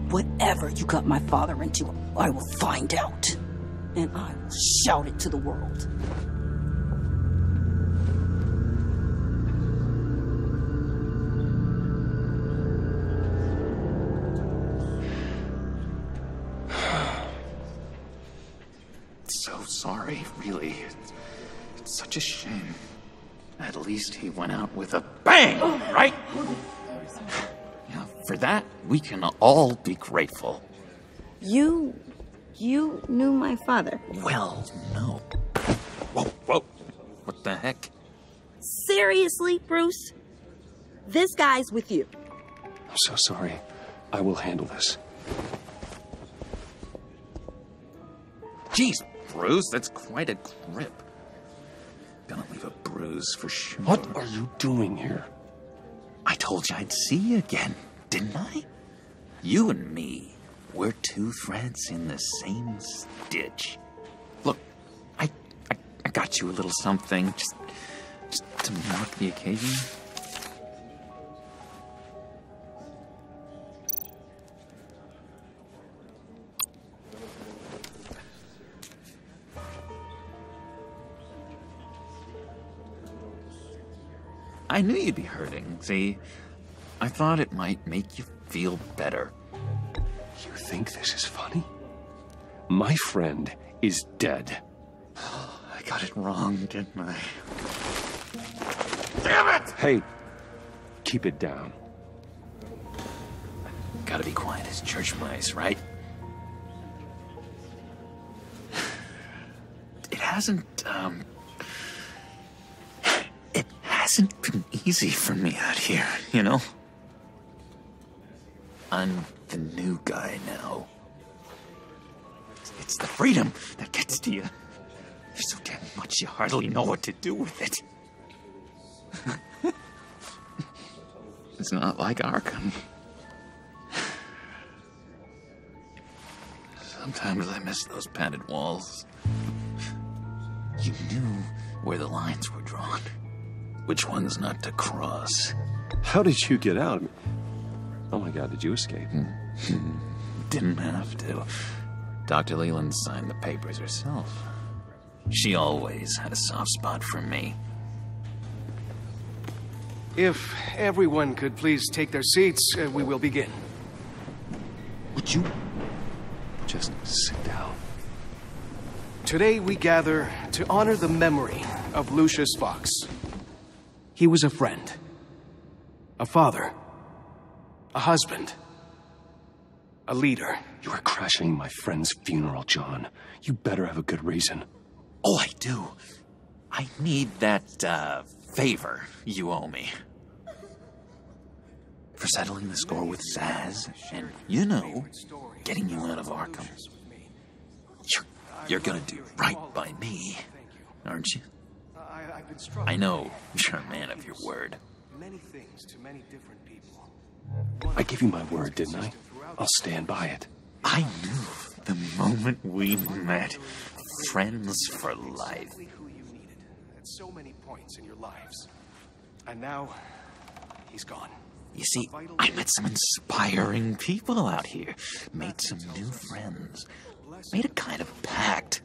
Whatever you got my father into, I will find out. And I will shout it to the world. So sorry, really. It's such a shame. At least he went out with a bang, right? Yeah, for that, we can all be grateful. You knew my father? Well, no. Whoa. What the heck? Seriously, Bruce? This guy's with you. I'm so sorry. I will handle this. Jeez, Bruce, that's quite a grip. Gonna leave a bruise for sure. What are you doing here? I told you I'd see you again, didn't I? You and me, we're two threads in the same stitch. Look, I got you a little something, just to mark the occasion. I knew you'd be hurting, see? I thought it might make you feel better. You think this is funny? My friend is dead. I got it wrong, didn't I? Damn it! Hey, keep it down. Gotta be quiet as church mice, right? It hasn't been easy for me out here, you know? I'm the new guy now. It's the freedom that gets to you. There's so damn much you hardly know what to do with it. It's not like Arkham. Sometimes I miss those padded walls. You knew where the lines were drawn. Which ones not to cross. How did you get out? Oh my God, did you escape? Didn't have to. Dr. Leland signed the papers herself. She always had a soft spot for me. If everyone could please take their seats, we will begin. Would you just sit down? Today we gather to honor the memory of Lucius Fox. He was a friend, a father, a husband, a leader. You are crashing my friend's funeral, John. You better have a good reason. Oh, I do. I need that, favor you owe me. For settling the score with Zaz, and, you know, getting you out of Arkham. You're gonna do right by me, aren't you? I know you're a man of your word. Many things to many different people. I gave you my word, didn't I? I'll stand by it. I knew the moment we met. Friends for life. Who you needed at so many points in your lives. And now, he's gone. You see, I met some inspiring people out here. Made some new friends. Made a kind of pact.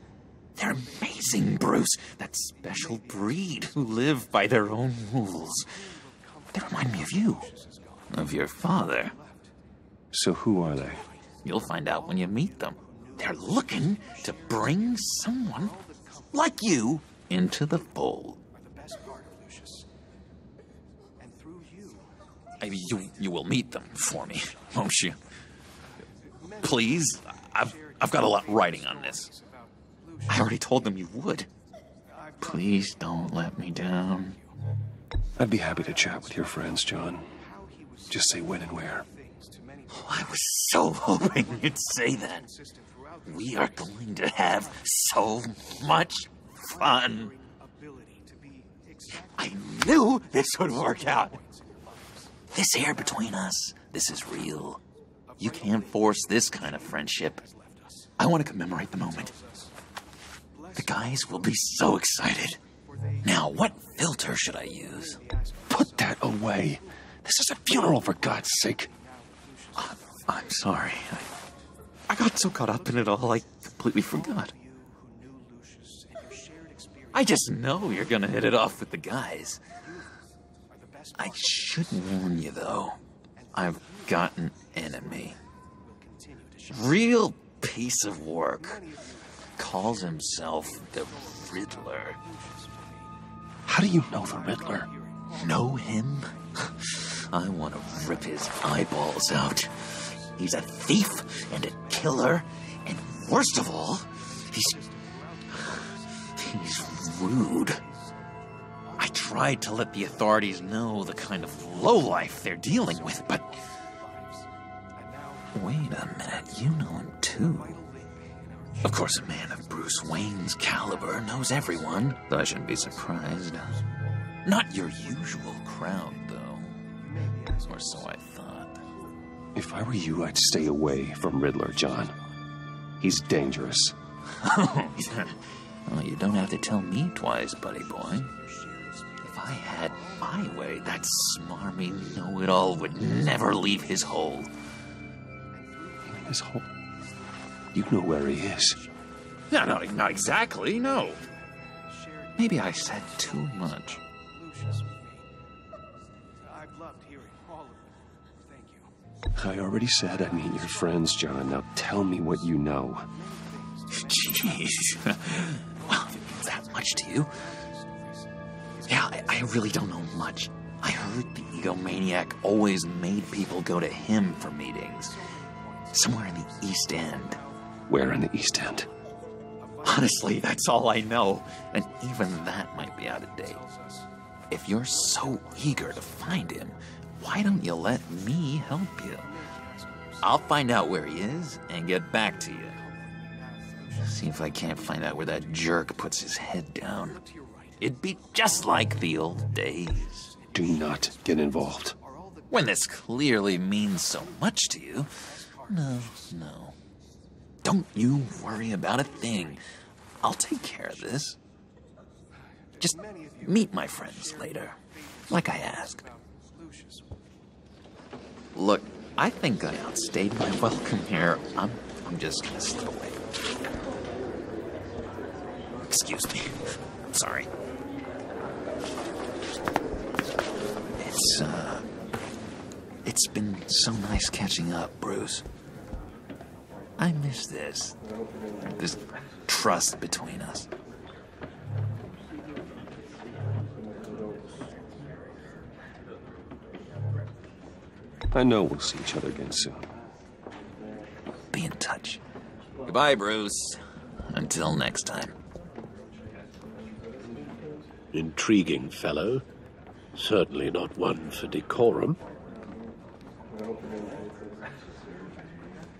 They're amazing, Bruce. That special breed who live by their own rules. They remind me of you. Of your father. So who are they? You'll find out when you meet them. They're looking to bring someone like you into the fold. You will meet them for me, won't you? Please? I've got a lot riding on this. I already told them you would. Please don't let me down. I'd be happy to chat with your friends, John. Just say when and where. Oh, I was so hoping you'd say that. We are going to have so much fun. I knew this would work out. This air between us, this is real. You can't force this kind of friendship. I want to commemorate the moment. The guys will be so excited. Now, what filter should I use? Put that away. This is a funeral, for God's sake. I'm sorry. I got so caught up in it all, I completely forgot. I just know you're gonna hit it off with the guys. I should warn you, though. I've got an enemy. Real piece of work. Calls himself the Riddler. How do you know the Riddler? Know him? I want to rip his eyeballs out. He's a thief and a killer, and worst of all, he's rude. I tried to let the authorities know the kind of lowlife they're dealing with, but... Wait a minute, you know him too. Of course, a man of Bruce Wayne's caliber knows everyone, so I shouldn't be surprised. Not your usual crowd, though. Or so I thought. If I were you, I'd stay away from Riddler, John. He's dangerous. Well, you don't have to tell me twice, buddy boy. If I had my way, that smarmy know-it-all would never leave his hole. His hole? You know where he is. No, not exactly, no. Maybe I said too much. I already said I'd meet your friends, John. Now tell me what you know. Jeez. Well, if it means that much to you. Yeah, I really don't know much. I heard the egomaniac always made people go to him for meetings. Somewhere in the East End. Where in the East End? Honestly, that's all I know. And even that might be out of date. If you're so eager to find him, why don't you let me help you? I'll find out where he is and get back to you. See if I can't find out where that jerk puts his head down. It'd be just like the old days. Do not get involved. When this clearly means so much to you. No. Don't you worry about a thing. I'll take care of this. Just meet my friends later, like I asked. Look, I think I outstayed my welcome here. I'm just gonna slip away. Excuse me. Sorry. It's been so nice catching up, Bruce. I miss this trust between us. I know we'll see each other again soon. Be in touch. Goodbye, Bruce. Until next time. Intriguing fellow. Certainly not one for decorum.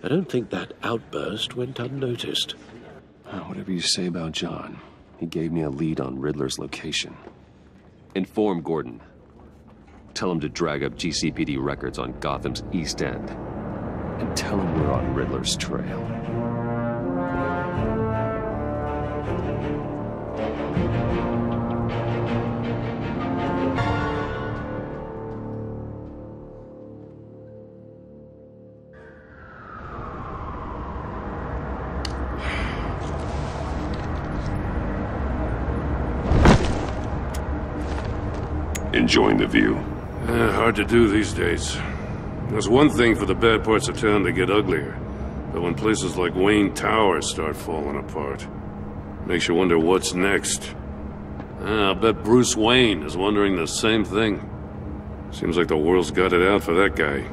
I don't think that outburst went unnoticed. Whatever you say about John, he gave me a lead on Riddler's location. Inform Gordon. Tell him to drag up GCPD records on Gotham's East End. And tell him we're on Riddler's trail. Enjoying the view? Hard to do these days. There's one thing for the bad parts of town to get uglier, but when places like Wayne Tower start falling apart, makes you wonder what's next. I'll bet Bruce Wayne is wondering the same thing. Seems like the world's got it out for that guy.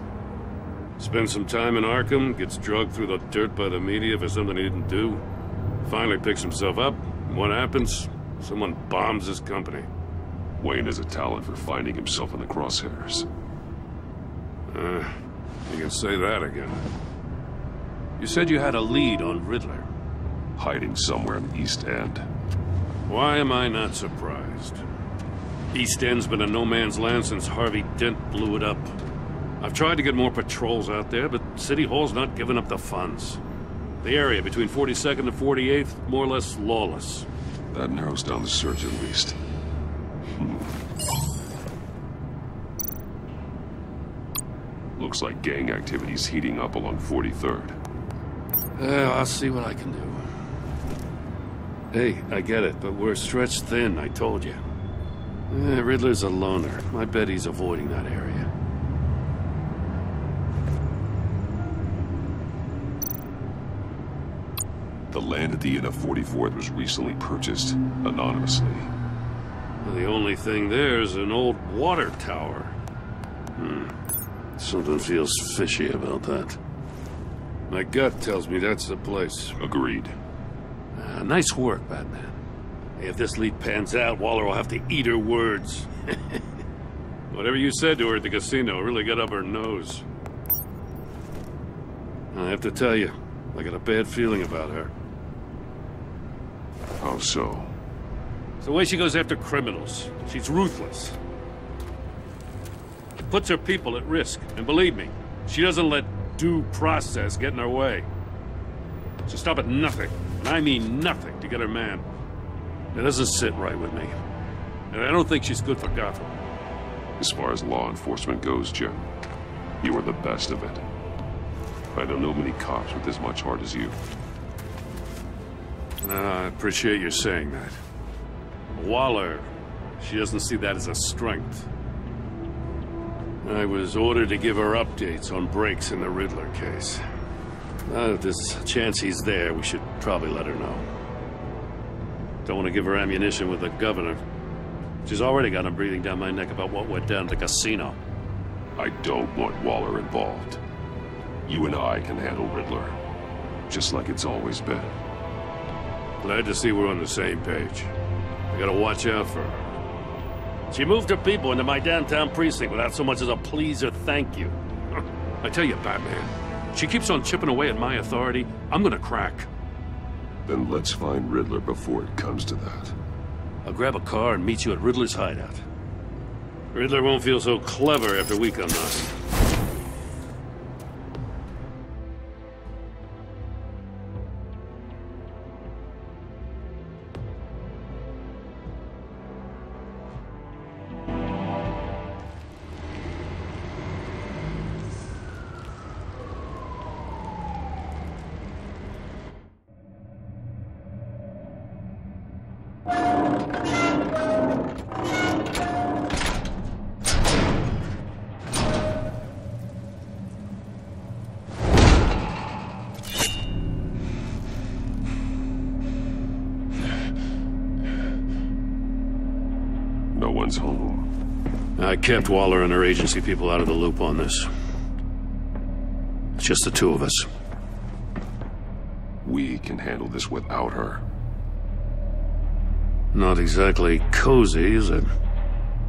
Spends some time in Arkham, gets drugged through the dirt by the media for something he didn't do. Finally picks himself up. What happens? Someone bombs his company. Wayne has a talent for finding himself in the crosshairs. You can say that again. You said you had a lead on Riddler. Hiding somewhere in the East End. Why am I not surprised? East End's been a no-man's land since Harvey Dent blew it up. I've tried to get more patrols out there, but City Hall's not giving up the funds. The area between 42nd and 48th, more or less lawless. That narrows down the search at least. Looks like gang activity's heating up along 43rd. I'll see what I can do. Hey, I get it, but we're stretched thin, I told you. Riddler's a loner. I bet he's avoiding that area. The land at the end of 44th was recently purchased anonymously. The only thing there is an old water tower. Something feels fishy about that. My gut tells me that's the place. Agreed. Nice work, Batman. Hey, if this lead pans out, Waller will have to eat her words. Whatever you said to her at the casino really got up her nose. I have to tell you, I got a bad feeling about her. How so? It's the way she goes after criminals. She's ruthless. Puts her people at risk, and believe me, she doesn't let due process get in her way. She'll stop at nothing, and I mean nothing, to get her man. It doesn't sit right with me. And I don't think she's good for Gotham. As far as law enforcement goes, Jim, you are the best of it. I don't know many cops with as much heart as you. I appreciate you saying that. Waller, she doesn't see that as a strength. I was ordered to give her updates on breaks in the Riddler case. If there's a chance he's there, we should probably let her know. Don't want to give her ammunition with the governor. She's already got him breathing down my neck about what went down at the casino. I don't want Waller involved. You and I can handle Riddler, just like it's always been. Glad to see we're on the same page. I gotta watch out for her. She moved her people into my downtown precinct without so much as a please or thank you. I tell you, Batman, she keeps on chipping away at my authority, I'm gonna crack. Then let's find Riddler before it comes to that. I'll grab a car and meet you at Riddler's hideout. Riddler won't feel so clever after we come knocking. No one's home. I kept Waller and her agency people out of the loop on this. It's just the two of us. We can handle this without her. Not exactly cozy, is it?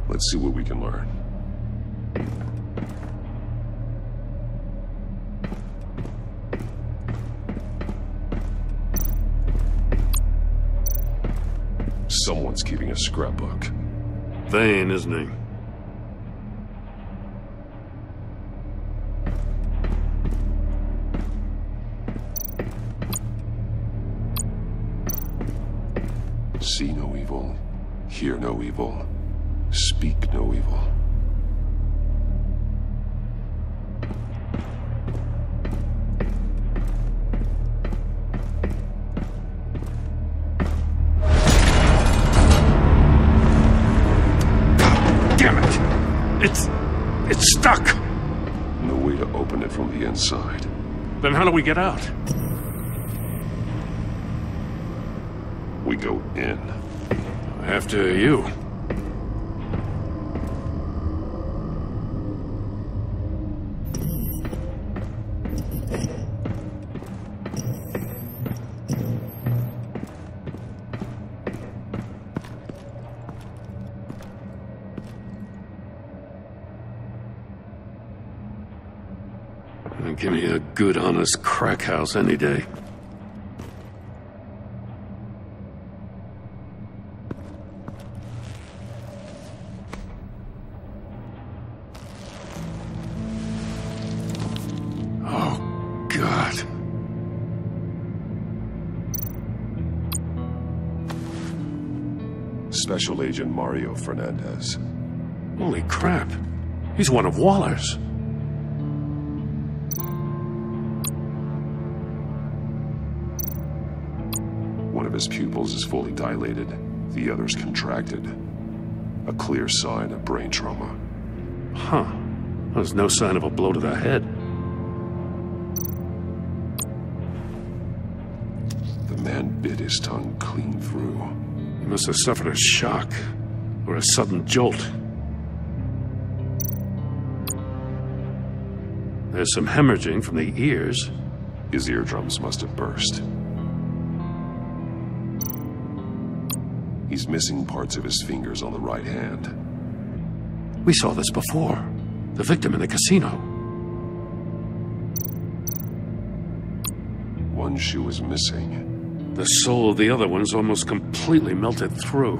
Let's see what we can learn. Someone's keeping a scrapbook. Vane, isn't he? See no evil, hear no evil, speak no evil. Damn it! It's stuck! No way to open it from the inside. Then how do we get out? We go in. After you. Give me a good, honest crack house any day. Oh, God. Special Agent Mario Fernandez. Holy crap. He's one of Waller's. One of his pupils is fully dilated, the other's contracted. A clear sign of brain trauma. Huh. There's no sign of a blow to the head. The man bit his tongue clean through. He must have suffered a shock, or a sudden jolt. There's some hemorrhaging from the ears. His eardrums must have burst. He's missing parts of his fingers on the right hand. We saw this before. The victim in the casino. One shoe is missing. The sole of the other one's almost completely melted through.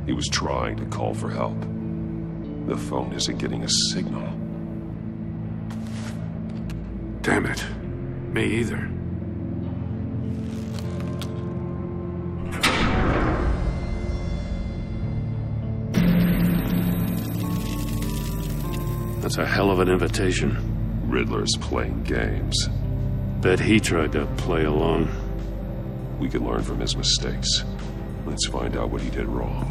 He was trying to call for help. The phone isn't getting a signal. Damn it. Me either. That's a hell of an invitation. Riddler's playing games. Bet he tried to play along. We can learn from his mistakes. Let's find out what he did wrong.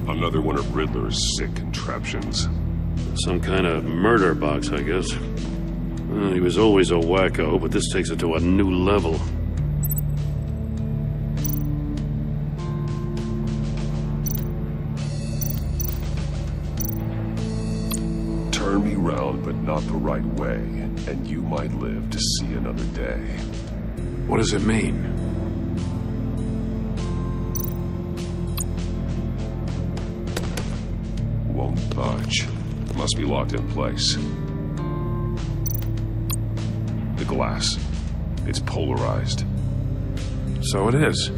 Another one of Riddler's sick contraptions. Some kind of murder box, I guess. Well, he was always a wacko, but this takes it to a new level. Turn me round, but not the right way, and you might live to see another day. What does it mean? Won't budge. Must be locked in place. The glass. It's polarized. So it is.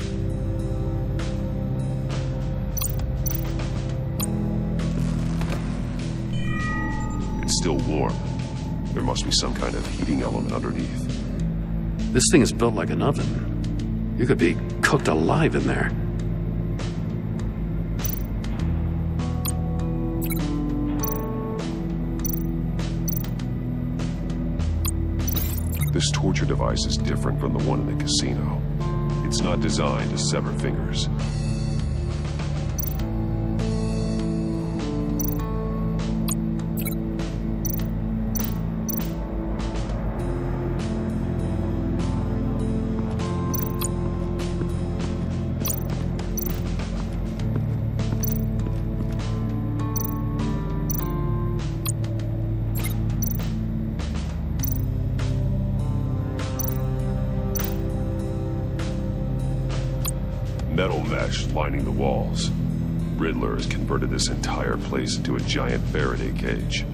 It's still warm. There must be some kind of heating element underneath. This thing is built like an oven. You could be cooked alive in there. This torture device is different from the one in the casino. It's not designed to sever fingers. Metal mesh lining the walls. Riddler has converted this entire place into a giant Faraday cage.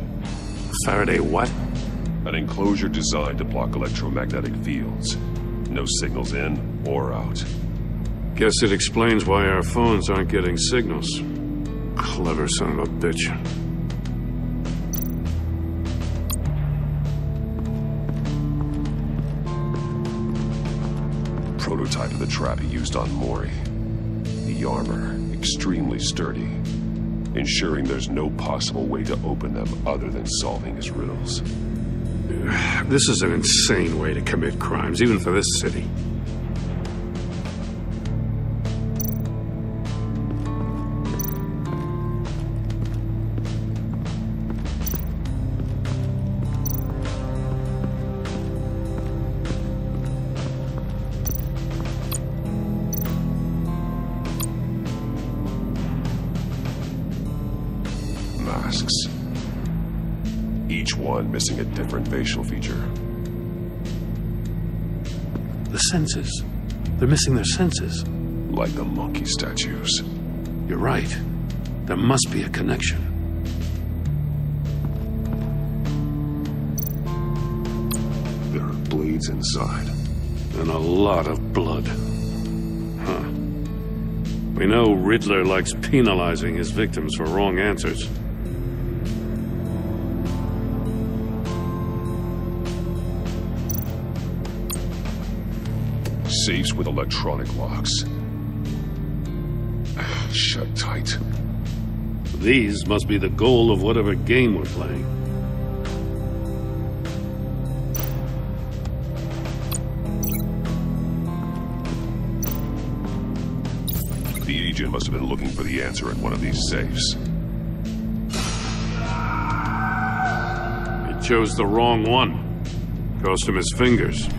Faraday what? An enclosure designed to block electromagnetic fields. No signals in or out. Guess it explains why our phones aren't getting signals. Clever son of a bitch. Prototype of the trap he used on Mori. The armor, extremely sturdy. ensuring there's no possible way to open them other than solving his riddles. This is an insane way to commit crimes, even for this city. Masks. Each one missing a different facial feature. The senses. They're missing their senses. Like the monkey statues. You're right. There must be a connection. There are blades inside. And a lot of blood. Huh. We know Riddler likes penalizing his victims for wrong answers. Safes with electronic locks. Shut tight. These must be the goal of whatever game we're playing. The agent must have been looking for the answer in one of these safes. He chose the wrong one. Cost him his fingers.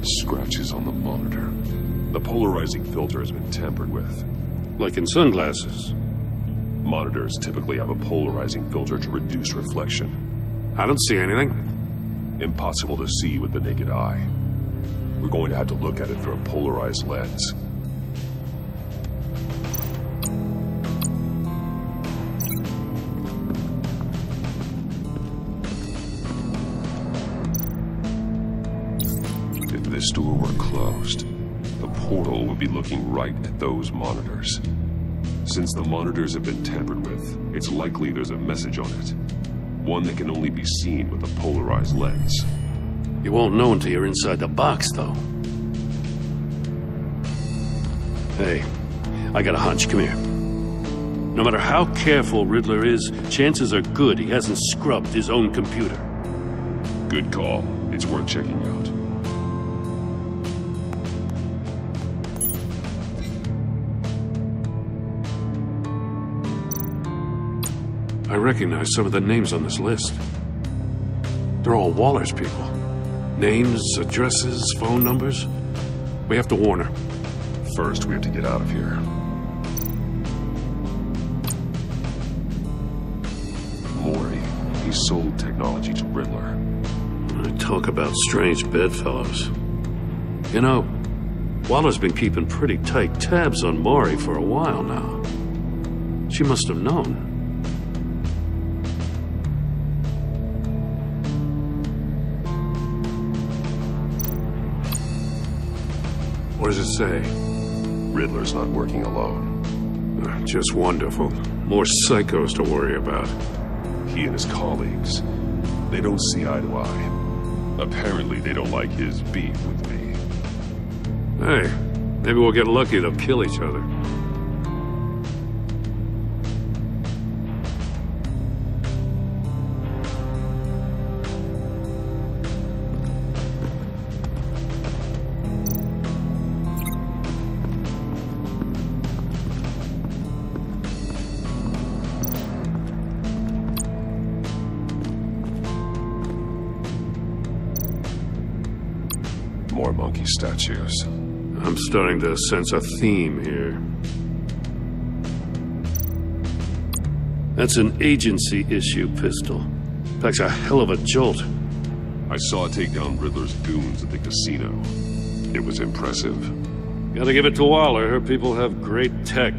Scratches on the monitor. The polarizing filter has been tampered with. Like in sunglasses. Monitors typically have a polarizing filter to reduce reflection. I don't see anything. Impossible to see with the naked eye. We're going to have to look at it through a polarized lens. If this door were closed, the portal would be looking right at those monitors. Since the monitors have been tampered with, it's likely there's a message on it. One that can only be seen with a polarized lens. You won't know until you're inside the box, though. Hey, I got a hunch. Come here. No matter how careful Riddler is, chances are good he hasn't scrubbed his own computer. Good call. It's worth checking out. I recognize some of the names on this list. They're all Waller's people. Names, addresses, phone numbers. We have to warn her. First, we have to get out of here. Maury, he sold technology to Riddler. Talk about strange bedfellows. You know, Waller's been keeping pretty tight tabs on Maury for a while now. She must have known. What does it say? Riddler's not working alone. Just wonderful. More psychos to worry about. He and his colleagues, they don't see eye to eye. Apparently, they don't like his beef with me. Hey, maybe we'll get lucky they'll kill each other. More monkey statues. I'm starting to sense a theme here. That's an agency issue pistol. Packs a hell of a jolt. I saw it take down Riddler's goons at the casino. It was impressive. Gotta give it to Waller. Her people have great tech.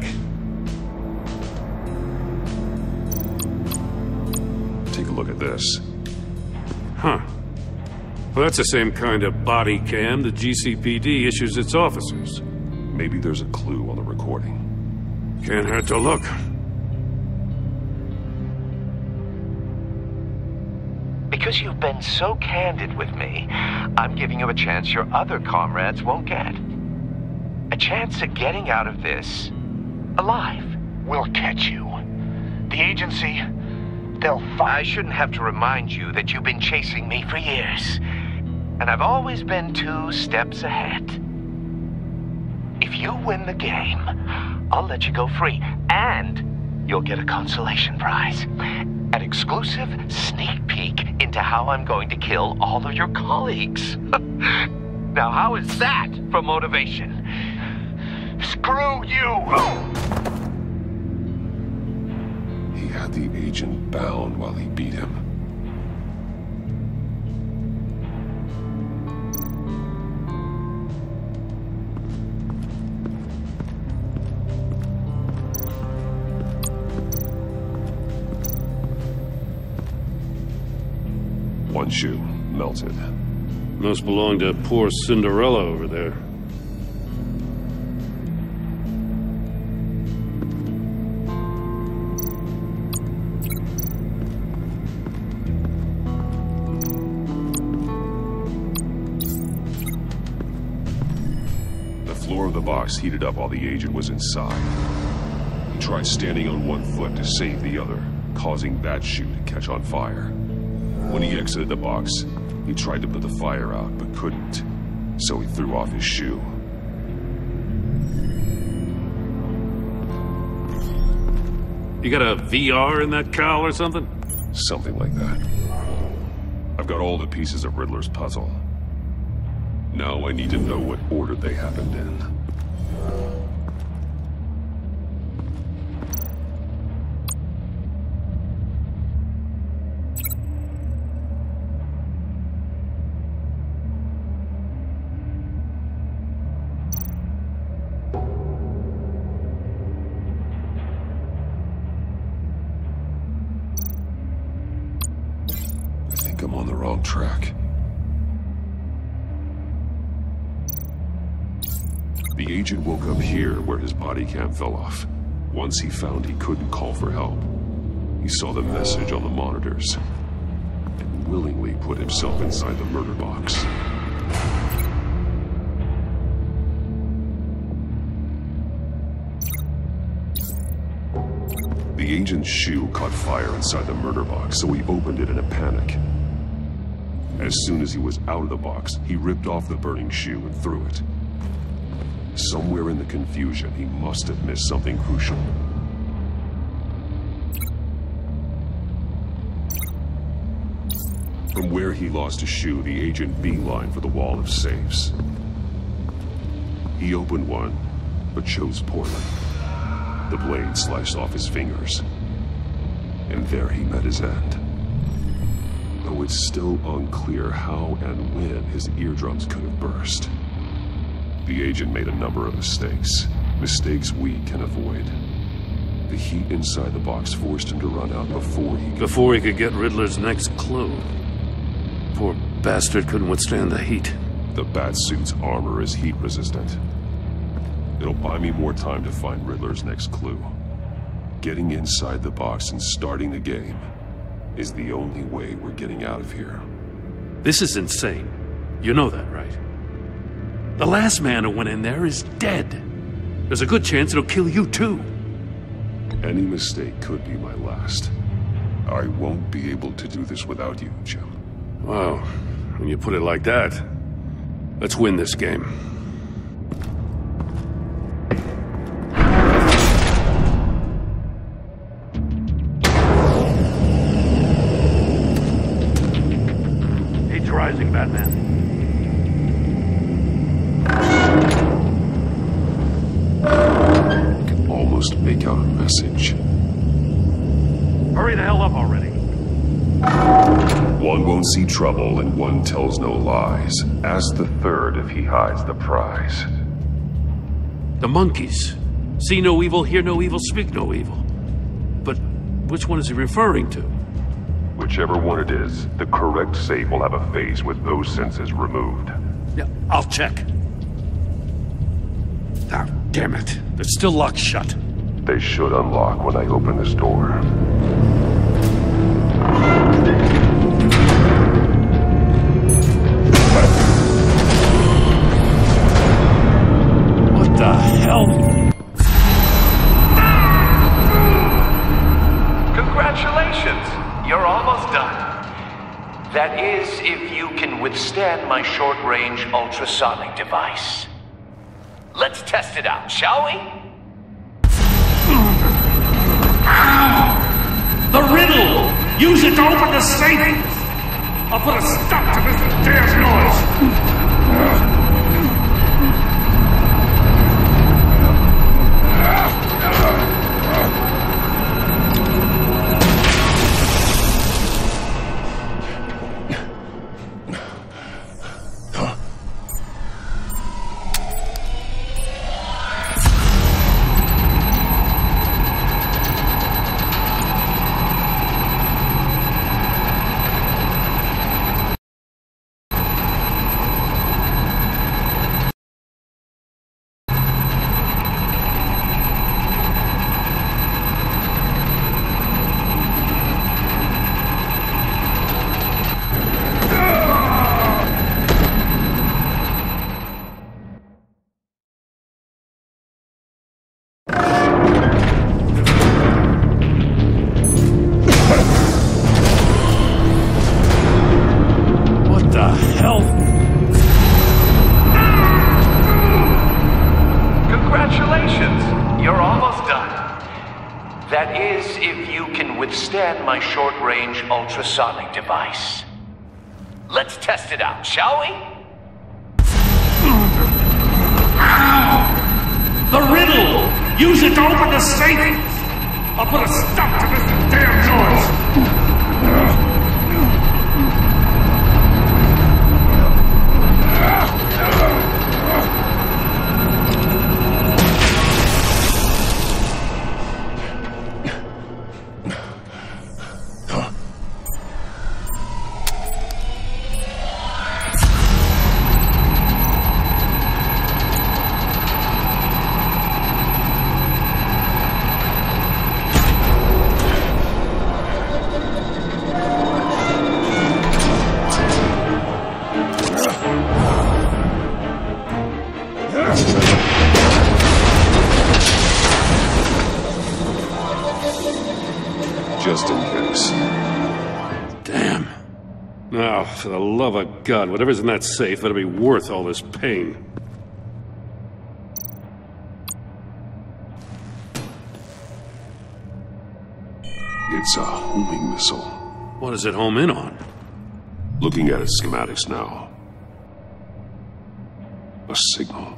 Take a look at this. Huh. Well, that's the same kind of body cam the GCPD issues its officers. Maybe there's a clue on the recording. Can't hurt to look. Because you've been so candid with me, I'm giving you a chance your other comrades won't get. A chance at getting out of this alive. We'll catch you. The agency, they'll find... I shouldn't have to remind you that you've been chasing me for years. And I've always been 2 steps ahead. If you win the game, I'll let you go free. And you'll get a consolation prize. An exclusive sneak peek into how I'm going to kill all of your colleagues. Now, how is that for motivation? Screw you! He had the agent bound while he beat him. One shoe, melted. Must belong to poor Cinderella over there. The floor of the box heated up while the agent was inside. He tried standing on one foot to save the other, causing that shoe to catch on fire. When he exited the box, he tried to put the fire out, but couldn't, so he threw off his shoe. You got a VR in that cowl or something? Something like that. I've got all the pieces of Riddler's puzzle. Now I need to know what order they happened in. I'm on the wrong track. The agent woke up here where his body cam fell off. Once he found he couldn't call for help, he saw the message on the monitors and willingly put himself inside the murder box. The agent's shoe caught fire inside the murder box, so he opened it in a panic. As soon as he was out of the box, he ripped off the burning shoe and threw it. Somewhere in the confusion, he must have missed something crucial. From where he lost his shoe, the agent beelined for the wall of safes. He opened one, but chose poorly. The blade sliced off his fingers, and there he met his end. Though it's still unclear how and when his eardrums could have burst. The agent made a number of mistakes. Mistakes we can avoid. The heat inside the box forced him to run out before he could get Riddler's next clue. Poor bastard couldn't withstand the heat. The Batsuit's armor is heat resistant. It'll buy me more time to find Riddler's next clue. Getting inside the box and starting the game is the only way we're getting out of here. This is insane. You know that, right? The last man who went in there is dead. There's a good chance it'll kill you too. Any mistake could be my last. I won't be able to do this without you, Jim. Wow, when you put it like that, let's win this game. Rising, Batman. I can almost make out a message. Hurry the hell up already. One won't see trouble and one tells no lies. Ask the third if he hides the prize. The monkeys. See no evil, hear no evil, speak no evil. But which one is he referring to? Whichever one it is, the correct safe will have a face with those sensors removed. Yeah, I'll check. Ah, damn it. They're still locked shut. They should unlock when I open this door. What the hell? Congratulations! You're almost done. That is, if you can withstand my short-range ultrasonic device. Let's test it out, shall we? The riddle! Use it to open the safe! I'll put a stop to this damn noise! My short-range ultrasonic device. Let's test it out, shall we? The riddle! Use it to open the safe! I'll put a stop to this damn noise! Just in case. Damn. Now, for the love of God, whatever's in that safe better be worth all this pain. It's a homing missile. What does it home in on? Looking at its schematics now. A signal.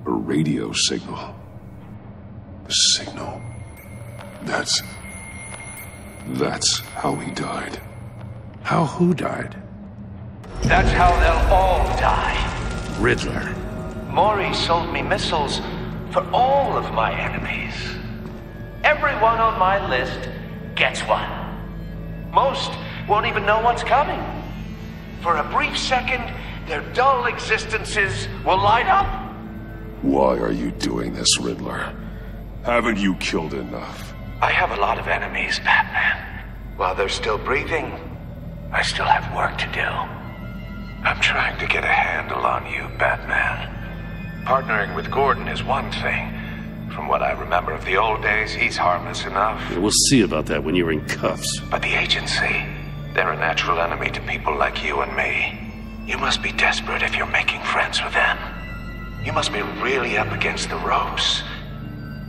A radio signal. A signal. That's how he died. How who died? That's how they'll all die. Riddler. Maury sold me missiles for all of my enemies. Everyone on my list gets one. Most won't even know what's coming. For a brief second, their dull existences will light up. Why are you doing this, Riddler? Haven't you killed enough? I have a lot of enemies, Batman. While they're still breathing, I still have work to do. I'm trying to get a handle on you, Batman. Partnering with Gordon is one thing. From what I remember of the old days, he's harmless enough. Yeah, we'll see about that when you're in cuffs. But the agency, they're a natural enemy to people like you and me. You must be desperate if you're making friends with them. You must be really up against the ropes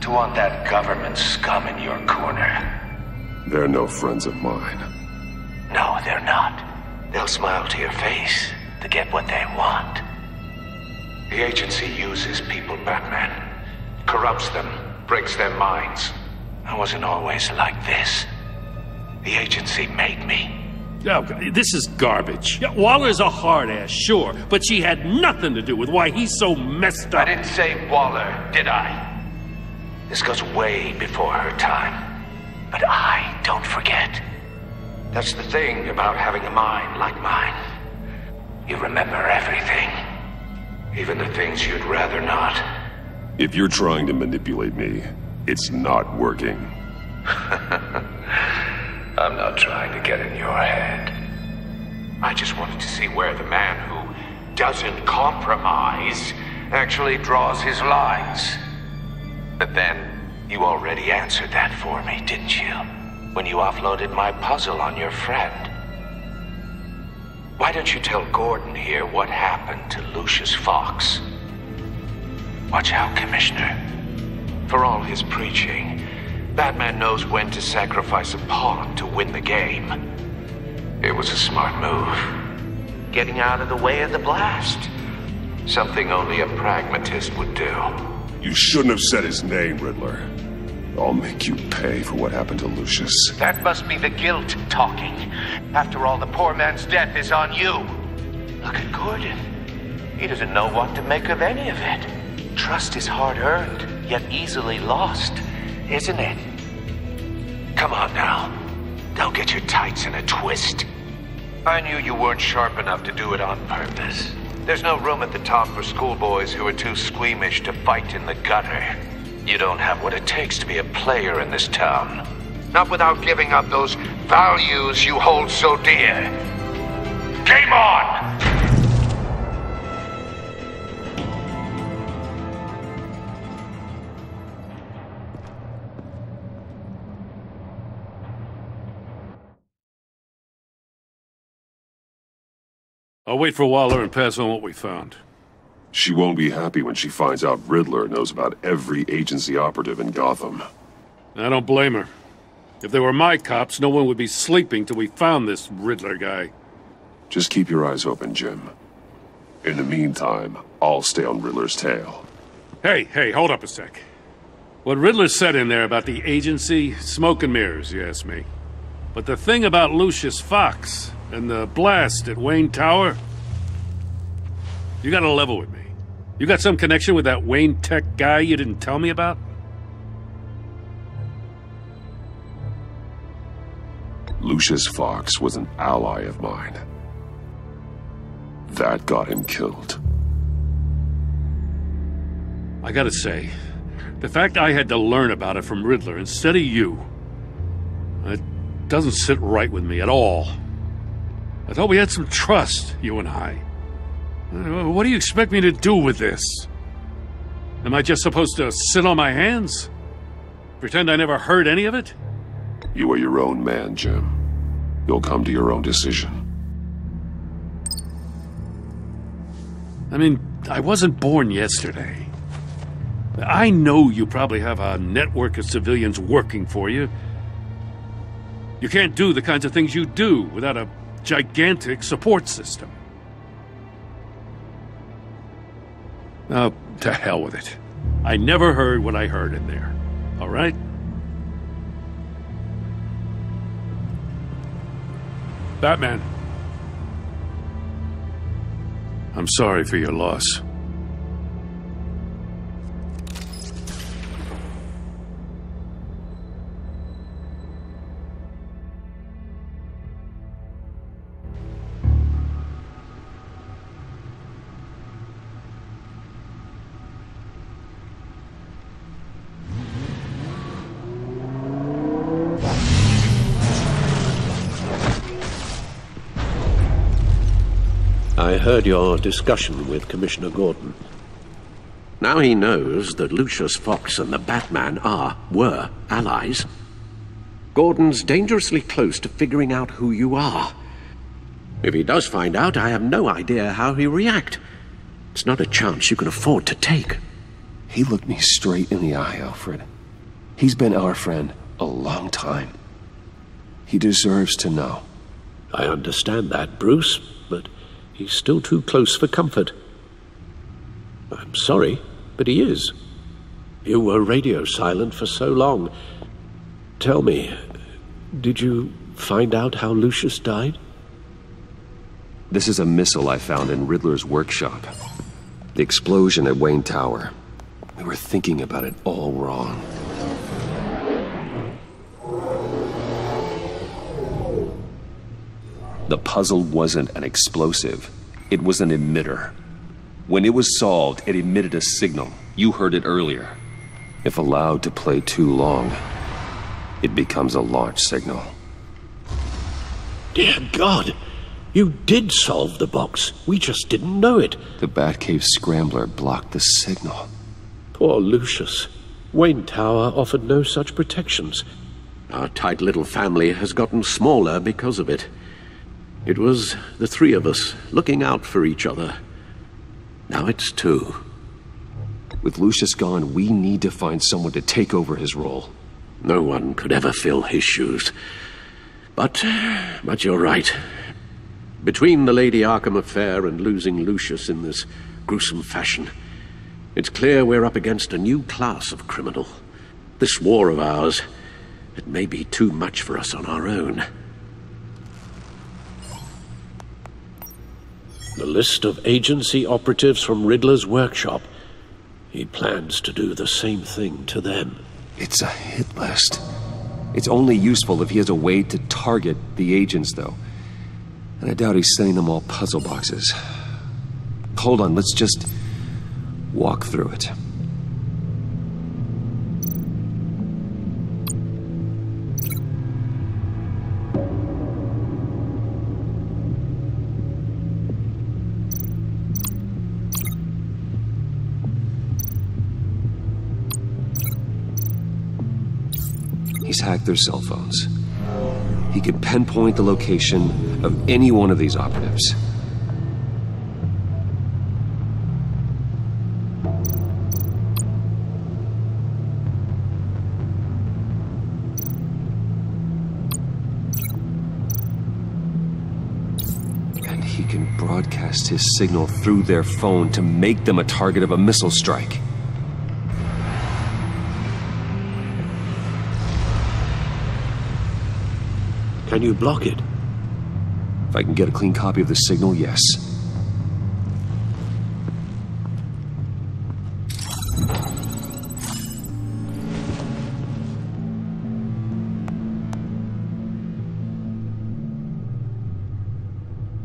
to want that government scum in your corner. They're no friends of mine. No, they're not. They'll smile to your face to get what they want. The agency uses people, Batman. Corrupts them, breaks their minds. I wasn't always like this. The agency made me. Oh, this is garbage. Yeah, Waller's a hard ass, sure, but she had nothing to do with why he's so messed up. I didn't say Waller, did I? This goes way before her time. But I don't forget. That's the thing about having a mind like mine. You remember everything. Even the things you'd rather not. If you're trying to manipulate me, it's not working. I'm not trying to get in your head. I just wanted to see where the man who doesn't compromise actually draws his lines. But then, you already answered that for me, didn't you? When you offloaded my puzzle on your friend. Why don't you tell Gordon here what happened to Lucius Fox? Watch out, Commissioner. For all his preaching, Batman knows when to sacrifice a pawn to win the game. It was a smart move. Getting out of the way of the blast. Something only a pragmatist would do. You shouldn't have said his name, Riddler. I'll make you pay for what happened to Lucius. That must be the guilt talking. After all, the poor man's death is on you. Look at Gordon. He doesn't know what to make of any of it. Trust is hard-earned, yet easily lost, isn't it? Come on now. Don't get your tights in a twist. I knew you weren't sharp enough to do it on purpose. There's no room at the top for schoolboys who are too squeamish to fight in the gutter. You don't have what it takes to be a player in this town. Not without giving up those values you hold so dear. Game on! I'll wait for Waller and pass on what we found. She won't be happy when she finds out Riddler knows about every agency operative in Gotham. I don't blame her. If they were my cops, no one would be sleeping till we found this Riddler guy. Just keep your eyes open, Jim. In the meantime, I'll stay on Riddler's tail. Hey, hold up a sec. What Riddler said in there about the agency, smoke and mirrors, you ask me. But the thing about Lucius Fox and the blast at Wayne Tower, you gotta level with me. You got some connection with that Wayne Tech guy you didn't tell me about? Lucius Fox was an ally of mine. That got him killed. I gotta say, the fact I had to learn about it from Riddler instead of you, it doesn't sit right with me at all. I thought we had some trust, you and I. What do you expect me to do with this? Am I just supposed to sit on my hands? Pretend I never heard any of it? You are your own man, Jim. You'll come to your own decision. I mean, I wasn't born yesterday. I know you probably have a network of civilians working for you. You can't do the kinds of things you do without a gigantic support system. Oh, to hell with it. I never heard what I heard in there. All right? Batman. I'm sorry for your loss. I heard your discussion with Commissioner Gordon. Now he knows that Lucius Fox and the Batman were allies. Gordon's dangerously close to figuring out who you are. If he does find out, I have no idea how he'll react. It's not a chance you can afford to take. He looked me straight in the eye, Alfred. He's been our friend a long time. He deserves to know. I understand that, Bruce, but he's still too close for comfort. I'm sorry, but he is. You were radio silent for so long. Tell me, did you find out how Lucius died? This is a missile I found in Riddler's workshop. The explosion at Wayne Tower. We were thinking about it all wrong. The puzzle wasn't an explosive. It was an emitter. When it was solved, it emitted a signal. You heard it earlier. If allowed to play too long, it becomes a launch signal. Dear God! You did solve the box. We just didn't know it. The Batcave scrambler blocked the signal. Poor Lucius. Wayne Tower offered no such protections. Our tight little family has gotten smaller because of it. It was the three of us looking out for each other. Now it's two. With Lucius gone, we need to find someone to take over his role. No one could ever fill his shoes. But you're right. Between the Lady Arkham affair and losing Lucius in this gruesome fashion, it's clear we're up against a new class of criminal. This war of ours, it may be too much for us on our own. The list of agency operatives from Riddler's workshop. He plans to do the same thing to them. It's a hit list. It's only useful if he has a way to target the agents, though. And I doubt he's sending them all puzzle boxes. Hold on, let's just walk through it. He's hacked their cell phones. He can pinpoint the location of any one of these operatives. And he can broadcast his signal through their phone to make them a target of a missile strike. Can you block it? If I can get a clean copy of the signal, yes.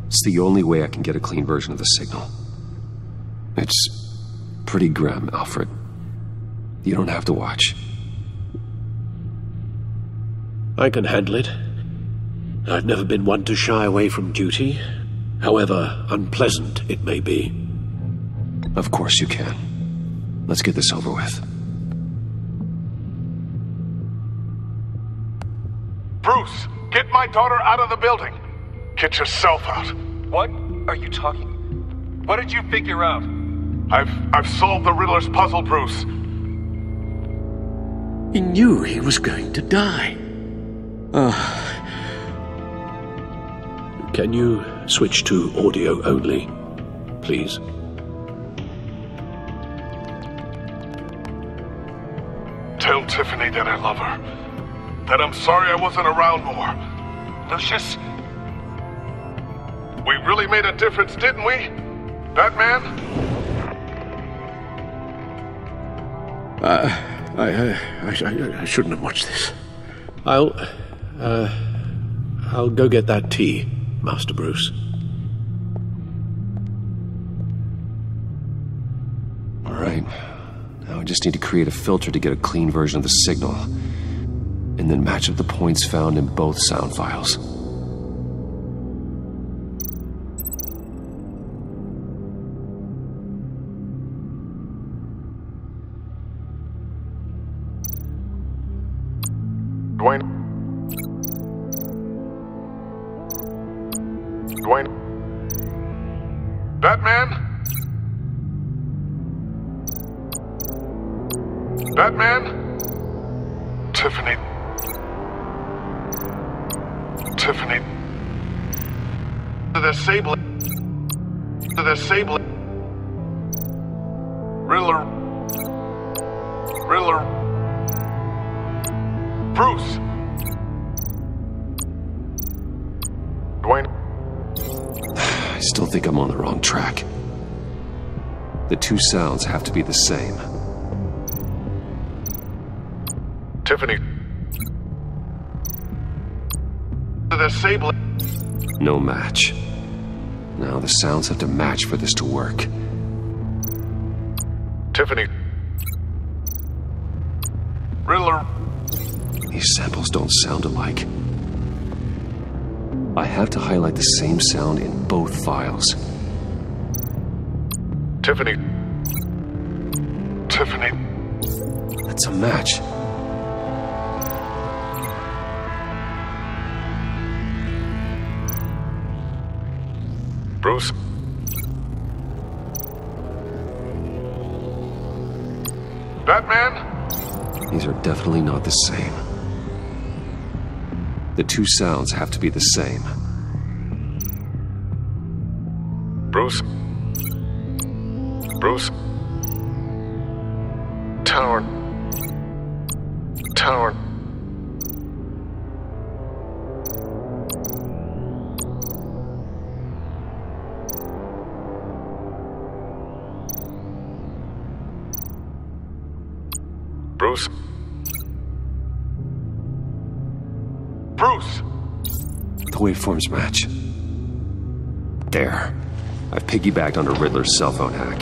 It's the only way I can get a clean version of the signal. It's pretty grim, Alfred. You don't have to watch. I can handle it. I've never been one to shy away from duty, however unpleasant it may be. Of course you can. Let's get this over with. Bruce, get my daughter out of the building. Get yourself out. What are you talking? What did you figure out? I've solved the Riddler's puzzle, Bruce. He knew he was going to die. Can you switch to audio only, please? Tell Tiffany that I love her. That I'm sorry I wasn't around more. Lucius, we really made a difference, didn't we? Batman? I shouldn't have watched this. I'll go get that tea, Master Bruce. All right. Now I just need to create a filter to get a clean version of the signal, and then match up the points found in both sound files. Dwayne? Batman? Batman? Tiffany? Tiffany? The Sable. Riddler. Bruce. Dwayne. I still think I'm on the wrong track. The two sounds have to be the same. Tiffany. The Sable. No match. Now the sounds have to match for this to work. Tiffany. Riddler. These samples don't sound alike. I have to highlight the same sound in both files. Tiffany. Tiffany. That's a match. Bruce. Batman? These are definitely not the same. The two sounds have to be the same. Bruce. Bruce. Tower. Tower. Bruce. Bruce! The waveforms match. There. I've piggybacked onto Riddler's cell phone hack.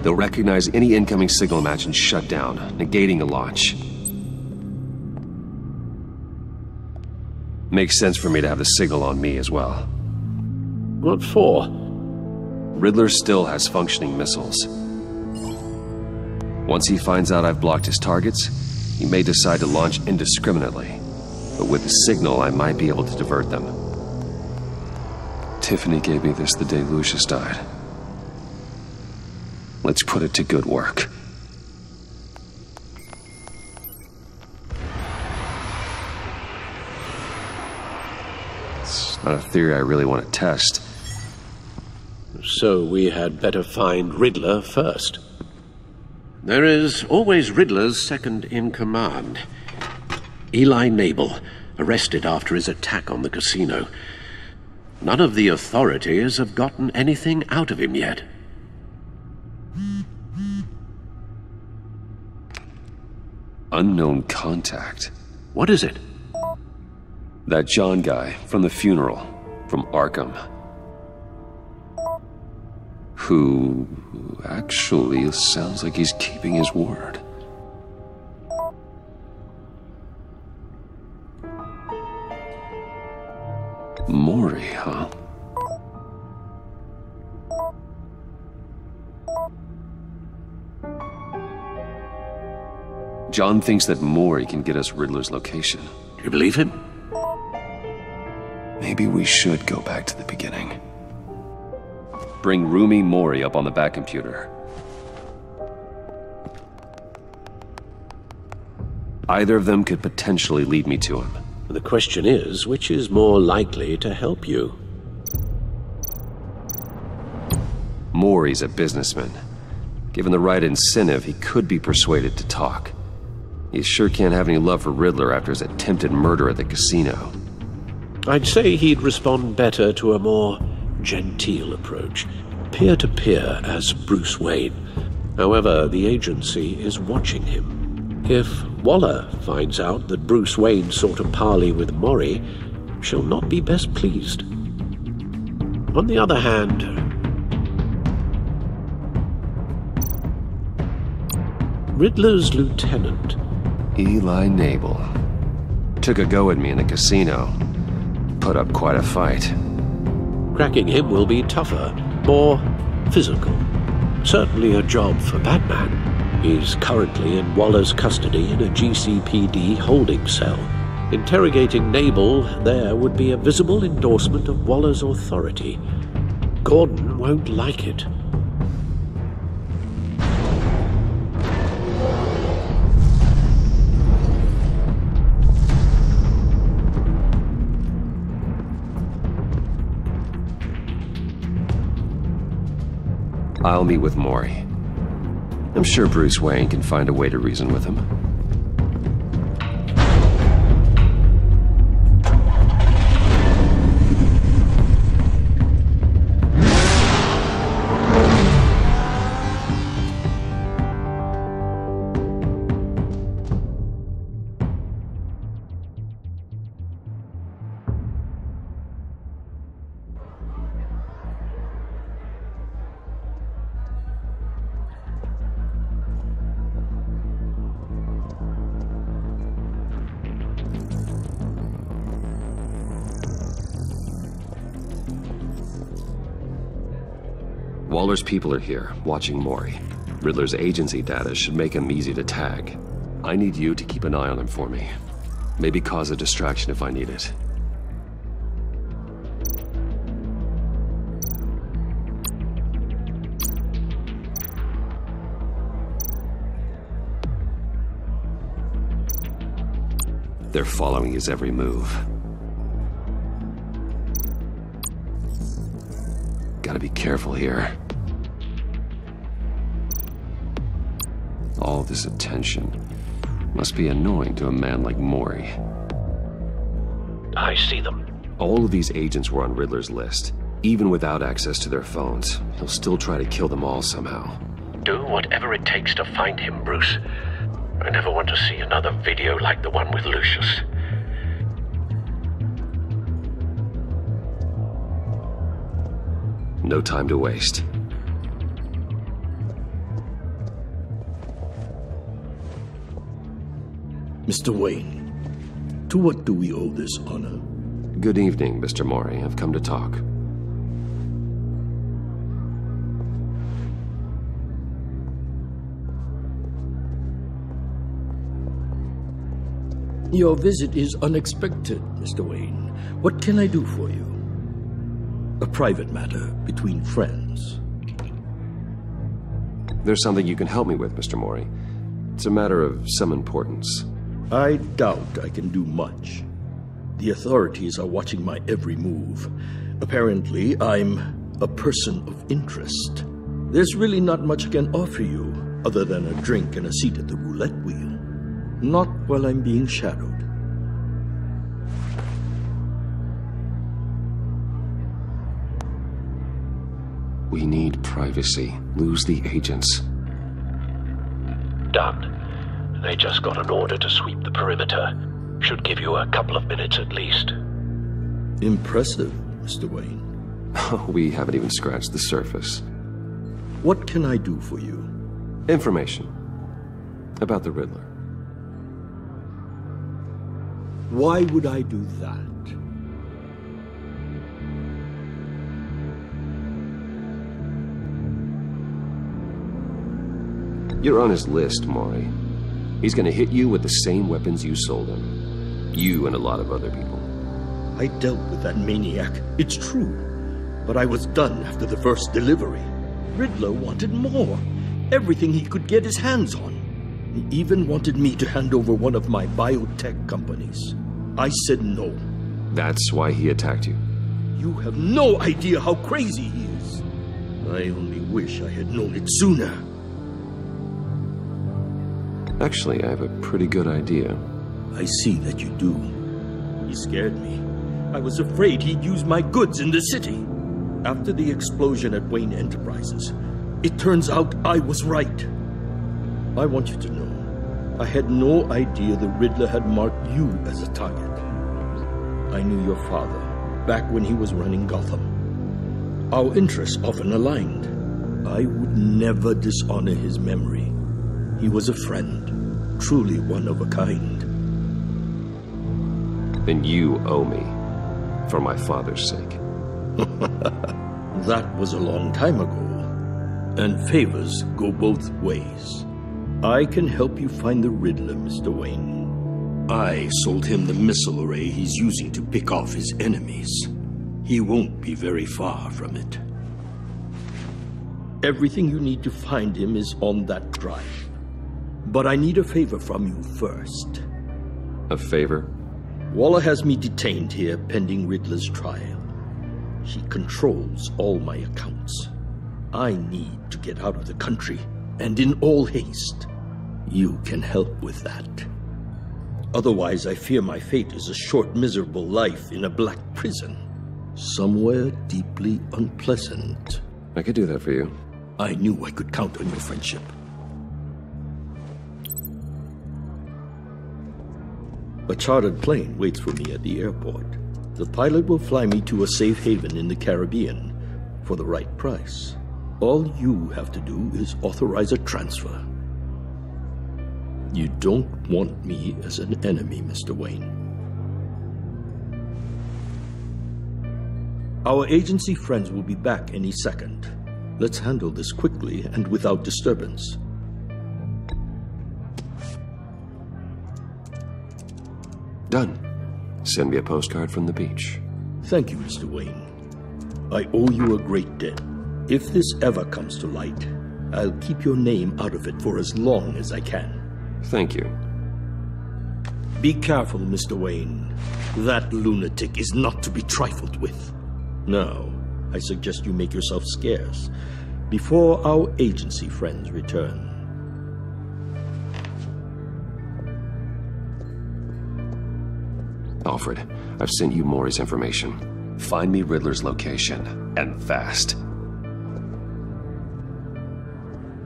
They'll recognize any incoming signal match and shut down, negating a launch. Makes sense for me to have the signal on me as well. What for? Riddler still has functioning missiles. Once he finds out I've blocked his targets, he may decide to launch indiscriminately. But with the signal, I might be able to divert them. Tiffany gave me this the day Lucius died. Let's put it to good work. It's not a theory I really want to test. So we had better find Riddler first. There is always Riddler's second in command. Eli Nabel, arrested after his attack on the casino. None of the authorities have gotten anything out of him yet. Unknown contact. What is it? That John guy from the funeral, from Arkham. Who actually sounds like he's keeping his word. Maury, huh? John thinks that Maury can get us Riddler's location. You believe him? Maybe we should go back to the beginning. Bring Rumi Maury up on the back computer. Either of them could potentially lead me to him. The question is, which is more likely to help you? Maury's a businessman. Given the right incentive, he could be persuaded to talk. He sure can't have any love for Riddler after his attempted murder at the casino. I'd say he'd respond better to a more genteel approach, peer-to-peer as Bruce Wayne. However, the agency is watching him. If Waller finds out that Bruce Wayne sought a parley with Maury, she'll not be best pleased. On the other hand, Riddler's lieutenant, Eli Nabel, took a go at me in the casino. Put up quite a fight. Cracking him will be tougher, more physical. Certainly a job for Batman. He's currently in Waller's custody in a GCPD holding cell. Interrogating Nabel there would be a visible endorsement of Waller's authority. Gordon won't like it. I'll meet with Maury. I'm sure Bruce Wayne can find a way to reason with him. Waller's people are here, watching Maury. Riddler's agency data should make him easy to tag. I need you to keep an eye on him for me. Maybe cause a distraction if I need it. They're following his every move. Gotta be careful here. All this attention must be annoying to a man like Maury. I see them. All of these agents were on Riddler's list. Even without access to their phones, he'll still try to kill them all somehow. Do whatever it takes to find him, Bruce. I never want to see another video like the one with Lucius. No time to waste. Mr. Wayne, to what do we owe this honor? Good evening, Mr. Maury. I've come to talk. Your visit is unexpected, Mr. Wayne. What can I do for you? A private matter between friends. There's something you can help me with, Mr. Maury. It's a matter of some importance. I doubt I can do much. The authorities are watching my every move. Apparently, I'm a person of interest. There's really not much I can offer you, other than a drink and a seat at the roulette wheel. Not while I'm being shadowed. We need privacy. Lose the agents. Done. They just got an order to sweep the perimeter. Should give you a couple of minutes at least. Impressive, Mr. Wayne. We haven't even scratched the surface. What can I do for you? Information. About the Riddler. Why would I do that? You're on his list, Maury. He's gonna hit you with the same weapons you sold him. You and a lot of other people. I dealt with that maniac, it's true. But I was done after the first delivery. Riddler wanted more. Everything he could get his hands on. He even wanted me to hand over one of my biotech companies. I said no. That's why he attacked you? You have no idea how crazy he is. I only wish I had known it sooner. Actually, I have a pretty good idea. I see that you do. He scared me. I was afraid he'd use my goods in the city. After the explosion at Wayne Enterprises, it turns out I was right. I want you to know, I had no idea the Riddler had marked you as a target. I knew your father, back when he was running Gotham. Our interests often aligned. I would never dishonor his memory. He was a friend, truly one of a kind. Then you owe me, for my father's sake. That was a long time ago, and favors go both ways. I can help you find the Riddler, Mr. Wayne. I sold him the missile array he's using to pick off his enemies. He won't be very far from it. Everything you need to find him is on that drive. But I need a favor from you first. A favor? Waller has me detained here pending Riddler's trial. She controls all my accounts. I need to get out of the country, and in all haste. You can help with that. Otherwise, I fear my fate is a short, miserable life in a black prison. Somewhere deeply unpleasant. I could do that for you. I knew I could count on your friendship. A chartered plane waits for me at the airport. The pilot will fly me to a safe haven in the Caribbean for the right price. All you have to do is authorize a transfer. You don't want me as an enemy, Mr. Wayne. Our agency friends will be back any second. Let's handle this quickly and without disturbance. Done. Send me a postcard from the beach. Thank you, Mr. Wayne. I owe you a great debt. If this ever comes to light, I'll keep your name out of it for as long as I can. Thank you. Be careful, Mr. Wayne. That lunatic is not to be trifled with. Now, I suggest you make yourself scarce before our agency friends return. Alfred, I've sent you Maury's information. Find me Riddler's location, and fast.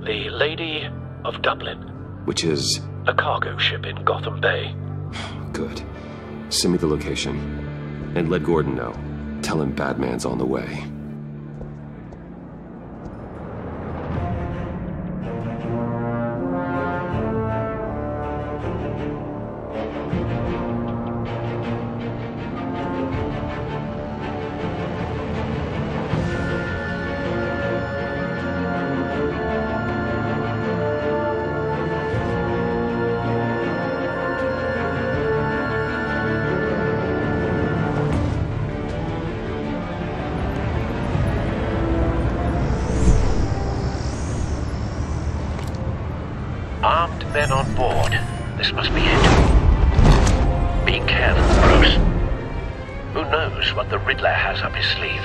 The Lady of Dublin. Which is? A cargo ship in Gotham Bay. Good. Send me the location. And let Gordon know. Tell him Batman's on the way. Armed men on board. This must be it. Be careful, Bruce. Who knows what the Riddler has up his sleeve?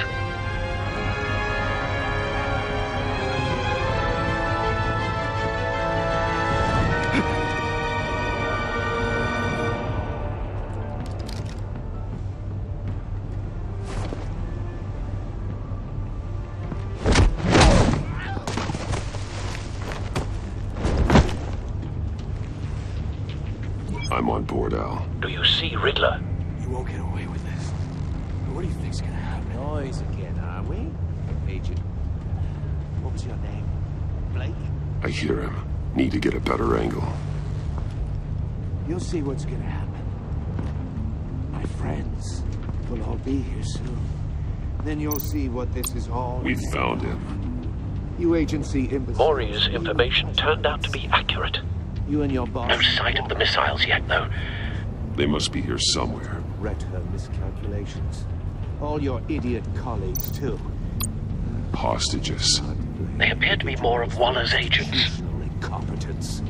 I'm on board, Al. Do you see Riddler? You won't get away with this. What do you think's gonna happen? Noise again, are we? Agent. What was your name? Blake? I hear him. Need to get a better angle. You'll see what's gonna happen. My friends will all be here soon. Then you'll see what this is all. We found him. You agency imbeciles. Maury's information turned out to be accurate. You and your boss. No sight of the missiles yet, though. They must be here somewhere. Regret her miscalculations. All your idiot colleagues, too. Hostages. They appear to be more of Waller's agents. Institutional incompetence.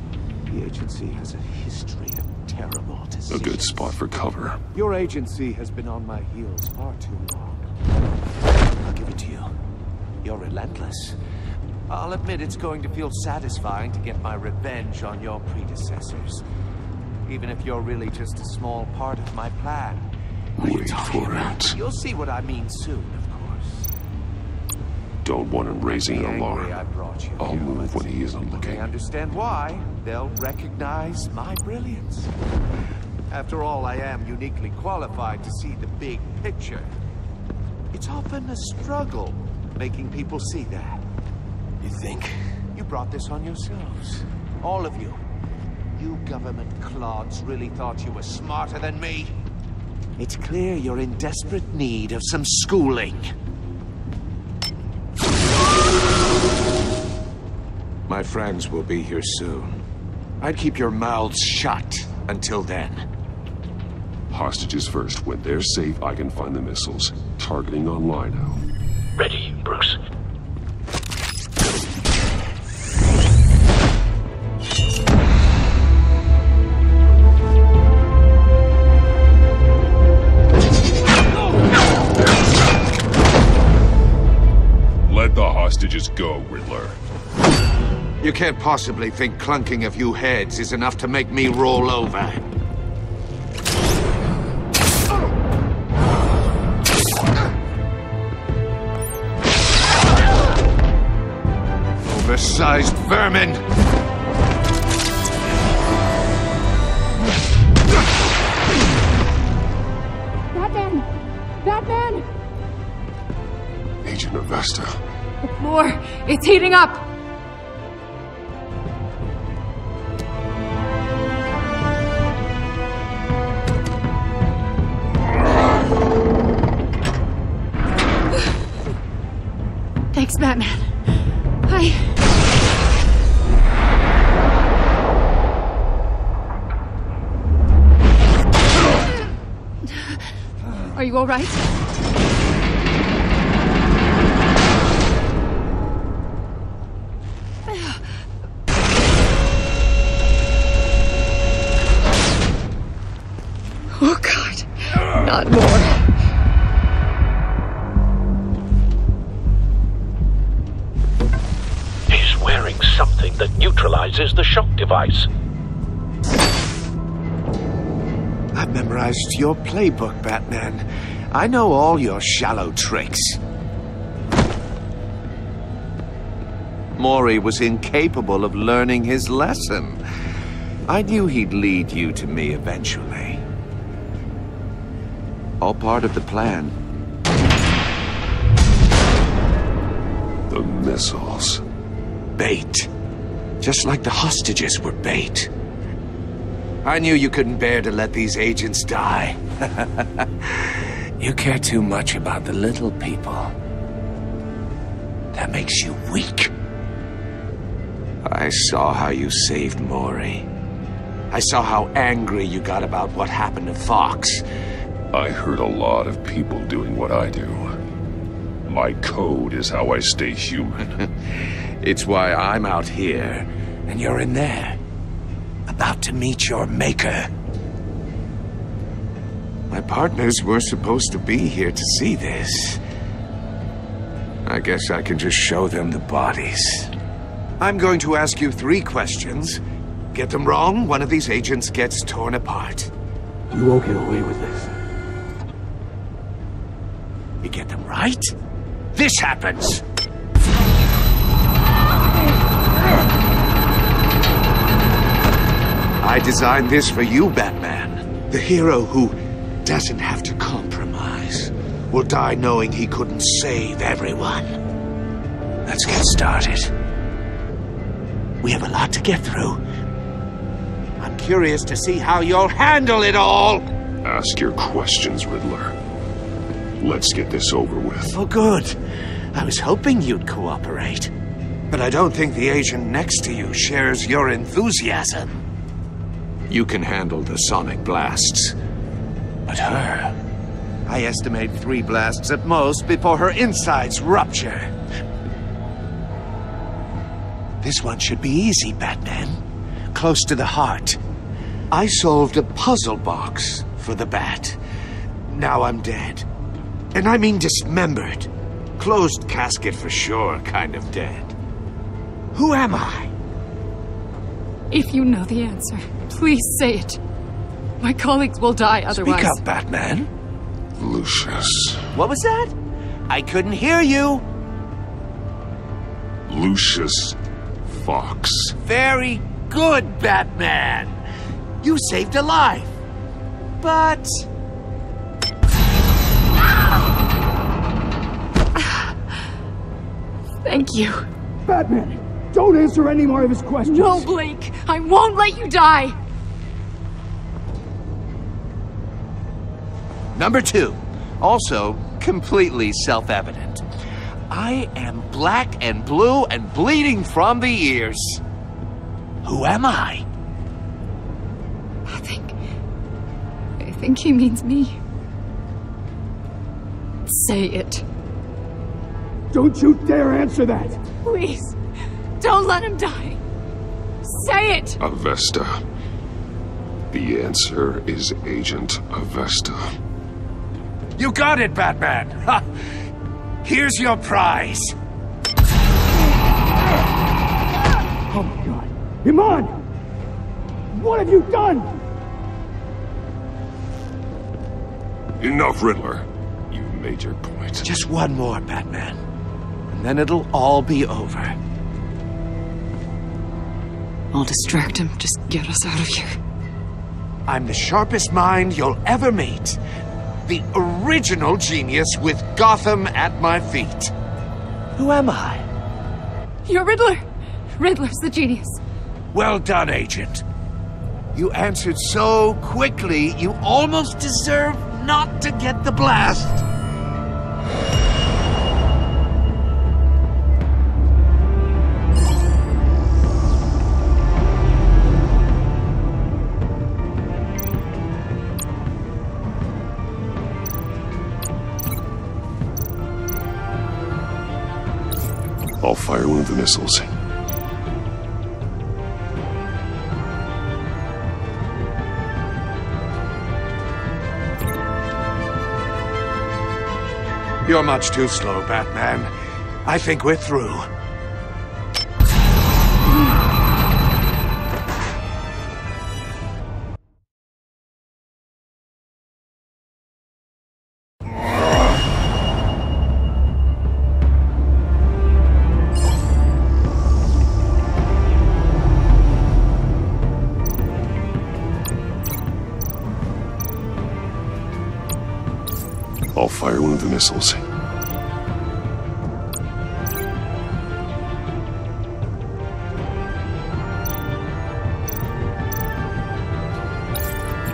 The agency has a history of terrible decisions. A good spot for cover. Your agency has been on my heels far too long. I'll give it to you. You're relentless. I'll admit it's going to feel satisfying to get my revenge on your predecessors. Even if you're really just a small part of my plan. Wait for it. You'll see what I mean soon, of course. Don't want him raising an I alarm. brought you I'll here, move when he isn't I looking. understand why. They'll recognize my brilliance. After all, I am uniquely qualified to see the big picture. It's often a struggle making people see that. You think? You brought this on yourselves. All of you. You government clods really thought you were smarter than me. It's clear you're in desperate need of some schooling. My friends will be here soon. I'd keep your mouths shut until then. Hostages first. When they're safe, I can find the missiles. Targeting online now. Ready, Bruce. Let the hostages go, Riddler. You can't possibly think clunking a few heads is enough to make me roll over. Oversized vermin! Batman! Batman! Agent Avesta. The floor, it's heating up! Thanks, Batman. all right? Oh, God. Not more. He's wearing something that neutralizes the shock device. I've memorized your playbook, Batman. I know all your shallow tricks. Mori was incapable of learning his lesson. I knew he'd lead you to me eventually. All part of the plan. The missiles. Bait. Just like the hostages were bait. I knew you couldn't bear to let these agents die. You care too much about the little people. That makes you weak. I saw how you saved Mori. I saw how angry you got about what happened to Fox. I heard a lot of people doing what I do. My code is how I stay human. It's why I'm out here, and you're in there. About to meet your maker. My partners were supposed to be here to see this. I guess I can just show them the bodies. I'm going to ask you 3 questions. Get them wrong, one of these agents gets torn apart. You won't get away with this. You get them right, this happens. I designed this for you, Batman. The hero who doesn't have to compromise will die knowing he couldn't save everyone. Let's get started. We have a lot to get through. I'm curious to see how you'll handle it all. Ask your questions, Riddler. Let's get this over with. Oh, good. I was hoping you'd cooperate. But I don't think the agent next to you shares your enthusiasm. You can handle the sonic blasts. But her... I estimate 3 blasts at most before her insides rupture. This one should be easy, Batman. Close to the heart. I solved a puzzle box for the Bat. Now I'm dead. And I mean dismembered. Closed casket for sure, kind of dead. Who am I? If you know the answer, please say it. My colleagues will die otherwise. Speak up, Batman. Lucius. What was that? I couldn't hear you. Lucius Fox. Very good, Batman. You saved a life. But... Thank you. Batman, don't answer any more of his questions. No, Blake. I won't let you die. Number 2. Also completely self-evident. I am black and blue and bleeding from the ears. Who am I? I think he means me. Say it. Don't you dare answer that! Please, don't let him die. Say it! Avesta. The answer is Agent Avesta. You got it, Batman! Ha. Here's your prize. Oh my God. Iman! What have you done? Enough, Riddler. You've made your point. Just one more, Batman. And then it'll all be over. I'll distract him. Just get us out of here. I'm the sharpest mind you'll ever meet. The original genius with Gotham at my feet. Who am I? You're Riddler. Riddler's the genius. Well done, Agent. You answered so quickly, you almost deserve not to get the blast. I'll fire one of the missiles. You're much too slow, Batman. I think we're through. I'll fire one of the missiles.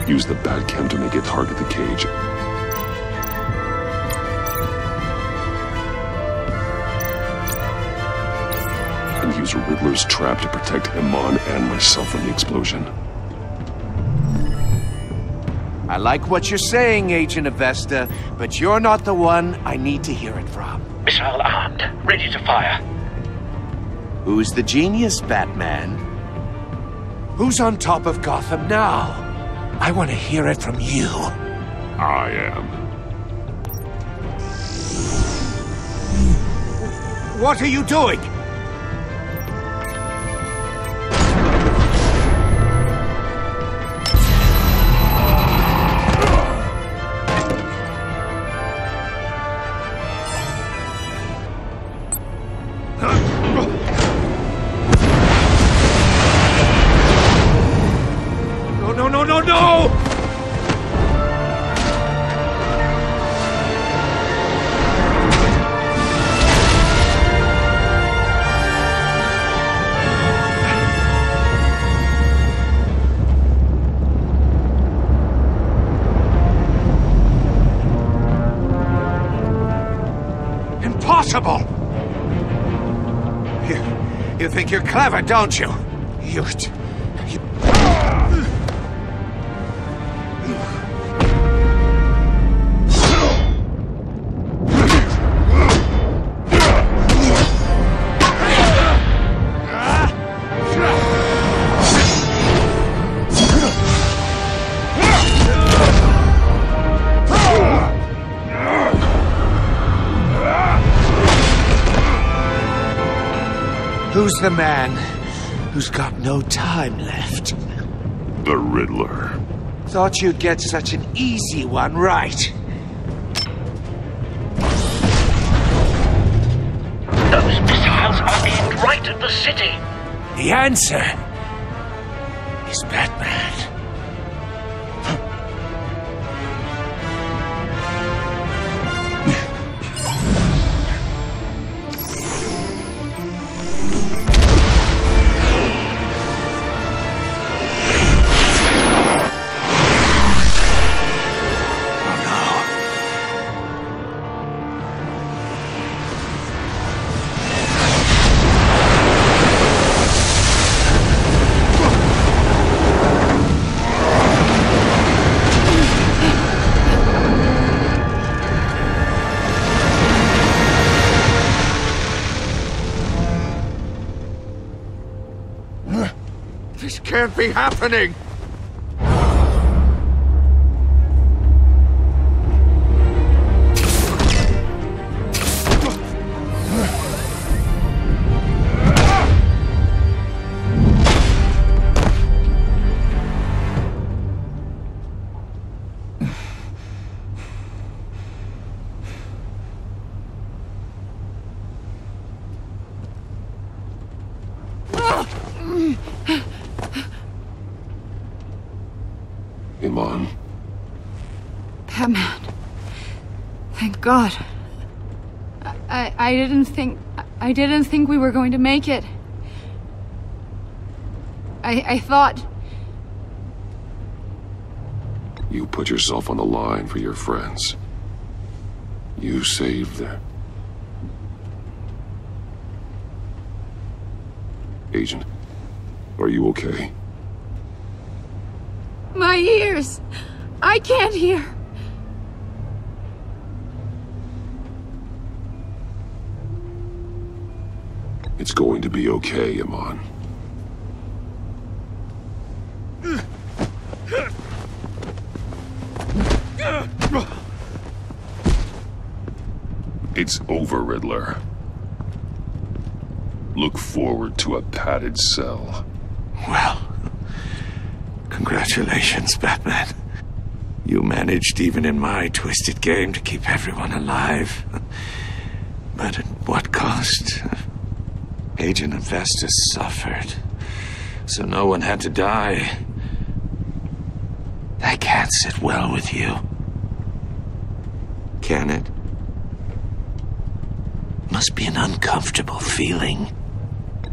Use the Batcam to make it target the cage. And use Riddler's trap to protect Iman and myself from the explosion. I like what you're saying, Agent Avesta, but you're not the one I need to hear it from. Missile armed, ready to fire. Who's the genius, Batman? Who's on top of Gotham now? I want to hear it from you. I am. What are you doing? No! Impossible! You think you're clever, don't you? Who's the man who's got no time left? The Riddler. Thought you'd get such an easy one right. Those missiles are aimed right at the city. The answer is Batman. This can't be happening! Iman. Batman. Thank God. I didn't think we were going to make it. I thought... You put yourself on the line for your friends. You saved them. Agent, are you okay? My ears! I can't hear! It's going to be okay, Iman. It's over, Riddler. Look forward to a padded cell. Well, congratulations, Batman. You managed, even in my twisted game, to keep everyone alive. But at what cost? Agent Avestus suffered, so no one had to die. That can't sit well with you. Can it? Must be an uncomfortable feeling.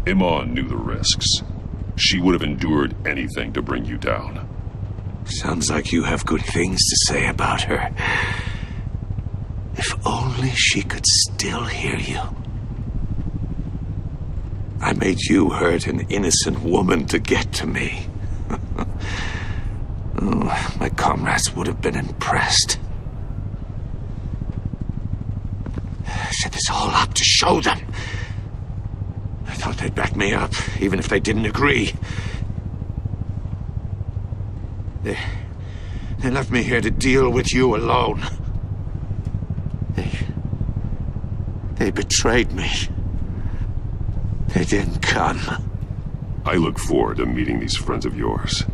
Iman knew the risks. She would have endured anything to bring you down. Sounds like you have good things to say about her. If only she could still hear you. I made you hurt an innocent woman to get to me. Oh, my comrades would have been impressed. I set this all up to show them. I thought they'd back me up, even if they didn't agree. They left me here to deal with you alone. They betrayed me. They didn't come. I look forward to meeting these friends of yours.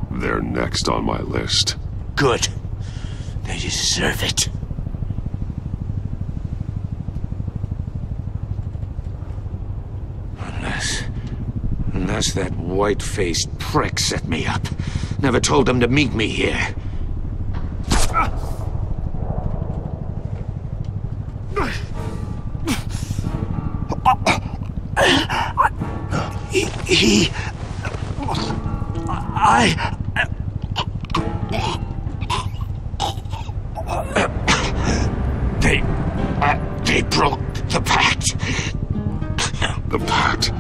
They're next on my list. Good. They deserve it. Unless that white-faced prick set me up. Never told them to meet me here. They broke the pact. The pact?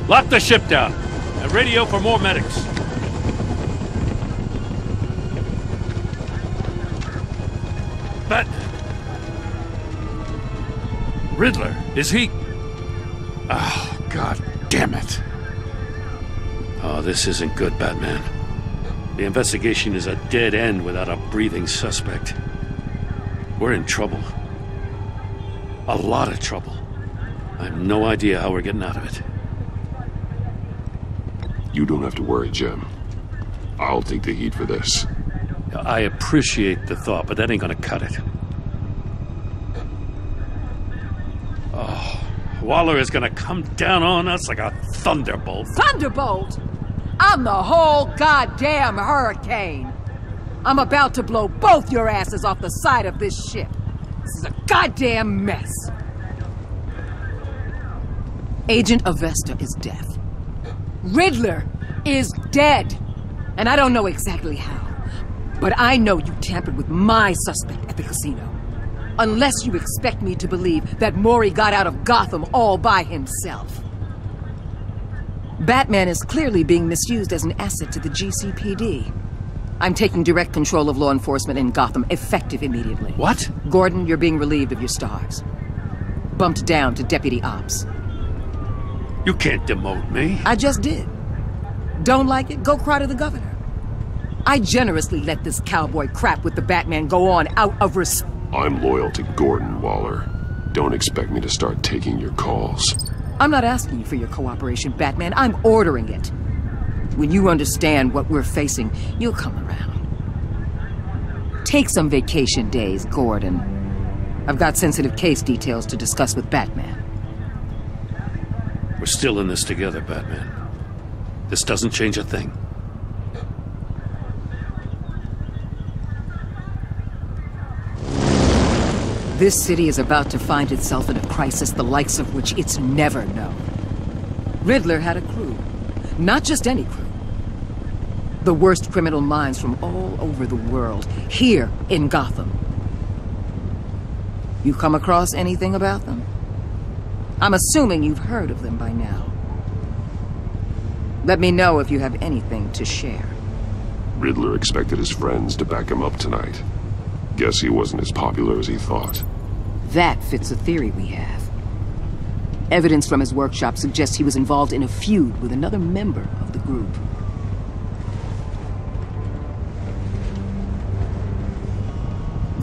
Lock the ship down and radio for more medics. But Riddler, is he? Oh, God damn it. Oh, this isn't good, Batman. The investigation is a dead end without a breathing suspect. We're in trouble. A lot of trouble. I have no idea how we're getting out of it. You don't have to worry, Jim. I'll take the heat for this. I appreciate the thought, but that ain't gonna cut it. Oh, Waller is gonna come down on us like a thunderbolt. Thunderbolt? I'm the whole goddamn hurricane. I'm about to blow both your asses off the side of this ship. This is a goddamn mess. Agent Avesta is dead. Riddler is dead. And I don't know exactly how. But I know you tampered with my suspect at the casino. Unless you expect me to believe that Mori got out of Gotham all by himself. Batman is clearly being misused as an asset to the GCPD. I'm taking direct control of law enforcement in Gotham, effective immediately. What? Gordon, you're being relieved of your stars. Bumped down to Deputy Ops. You can't demote me. I just did. Don't like it? Go cry to the governor. I generously let this cowboy crap with the Batman go on out of respect. I'm loyal to Gordon, Waller. Don't expect me to start taking your calls. I'm not asking you for your cooperation, Batman. I'm ordering it. When you understand what we're facing, you'll come around. Take some vacation days, Gordon. I've got sensitive case details to discuss with Batman. We're still in this together, Batman. This doesn't change a thing. This city is about to find itself in a crisis the likes of which it's never known. Riddler had a crew. Not just any crew. The worst criminal minds from all over the world, here in Gotham. You come across anything about them? I'm assuming you've heard of them by now. Let me know if you have anything to share. Riddler expected his friends to back him up tonight. Guess he wasn't as popular as he thought. That fits a theory we have. Evidence from his workshop suggests he was involved in a feud with another member of the group.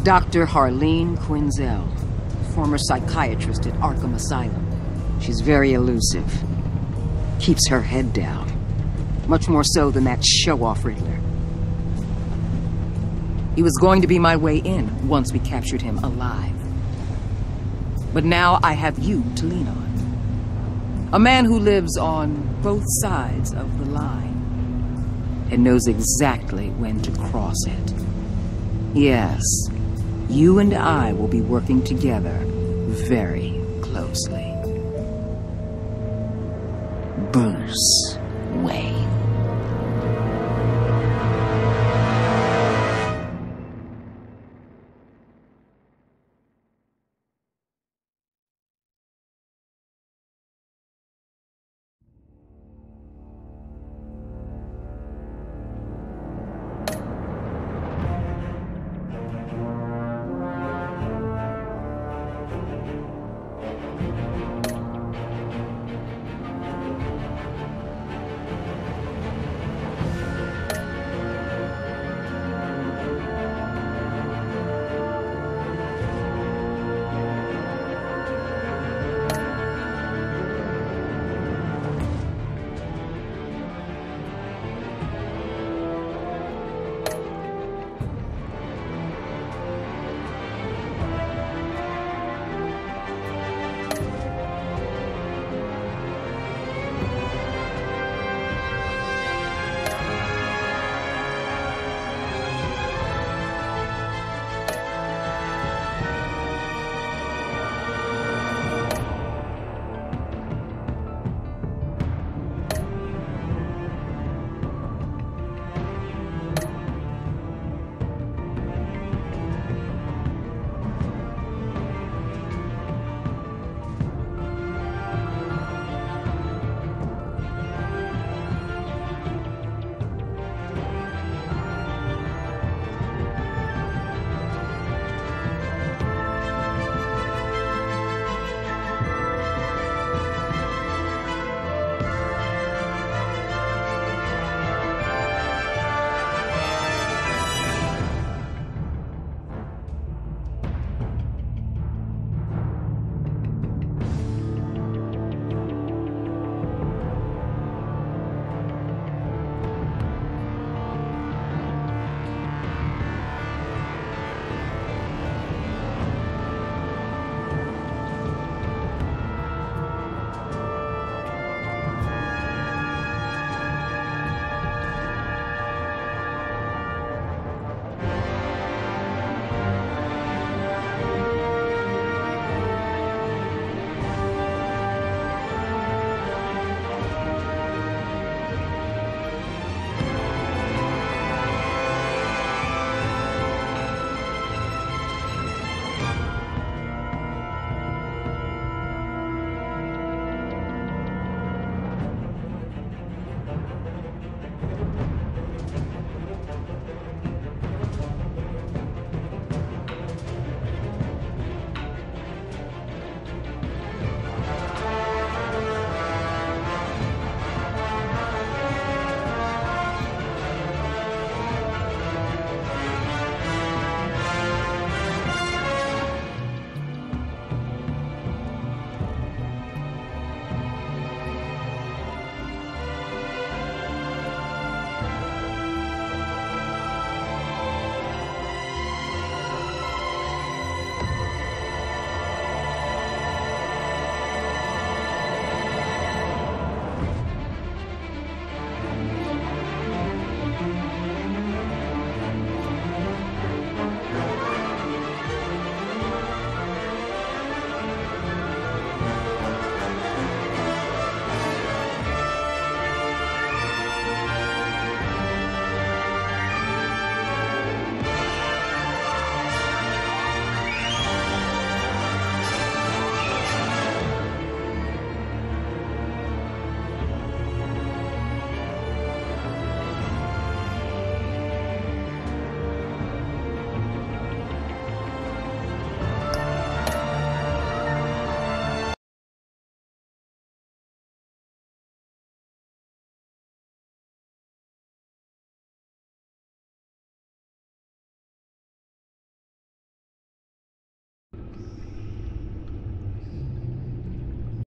Dr. Harleen Quinzel, former psychiatrist at Arkham Asylum. She's very elusive. Keeps her head down. Much more so than that show-off Riddler. He was going to be my way in once we captured him alive. But now I have you to lean on. A man who lives on both sides of the line and knows exactly when to cross it. Yes, you and I will be working together very closely. Bruce Wayne.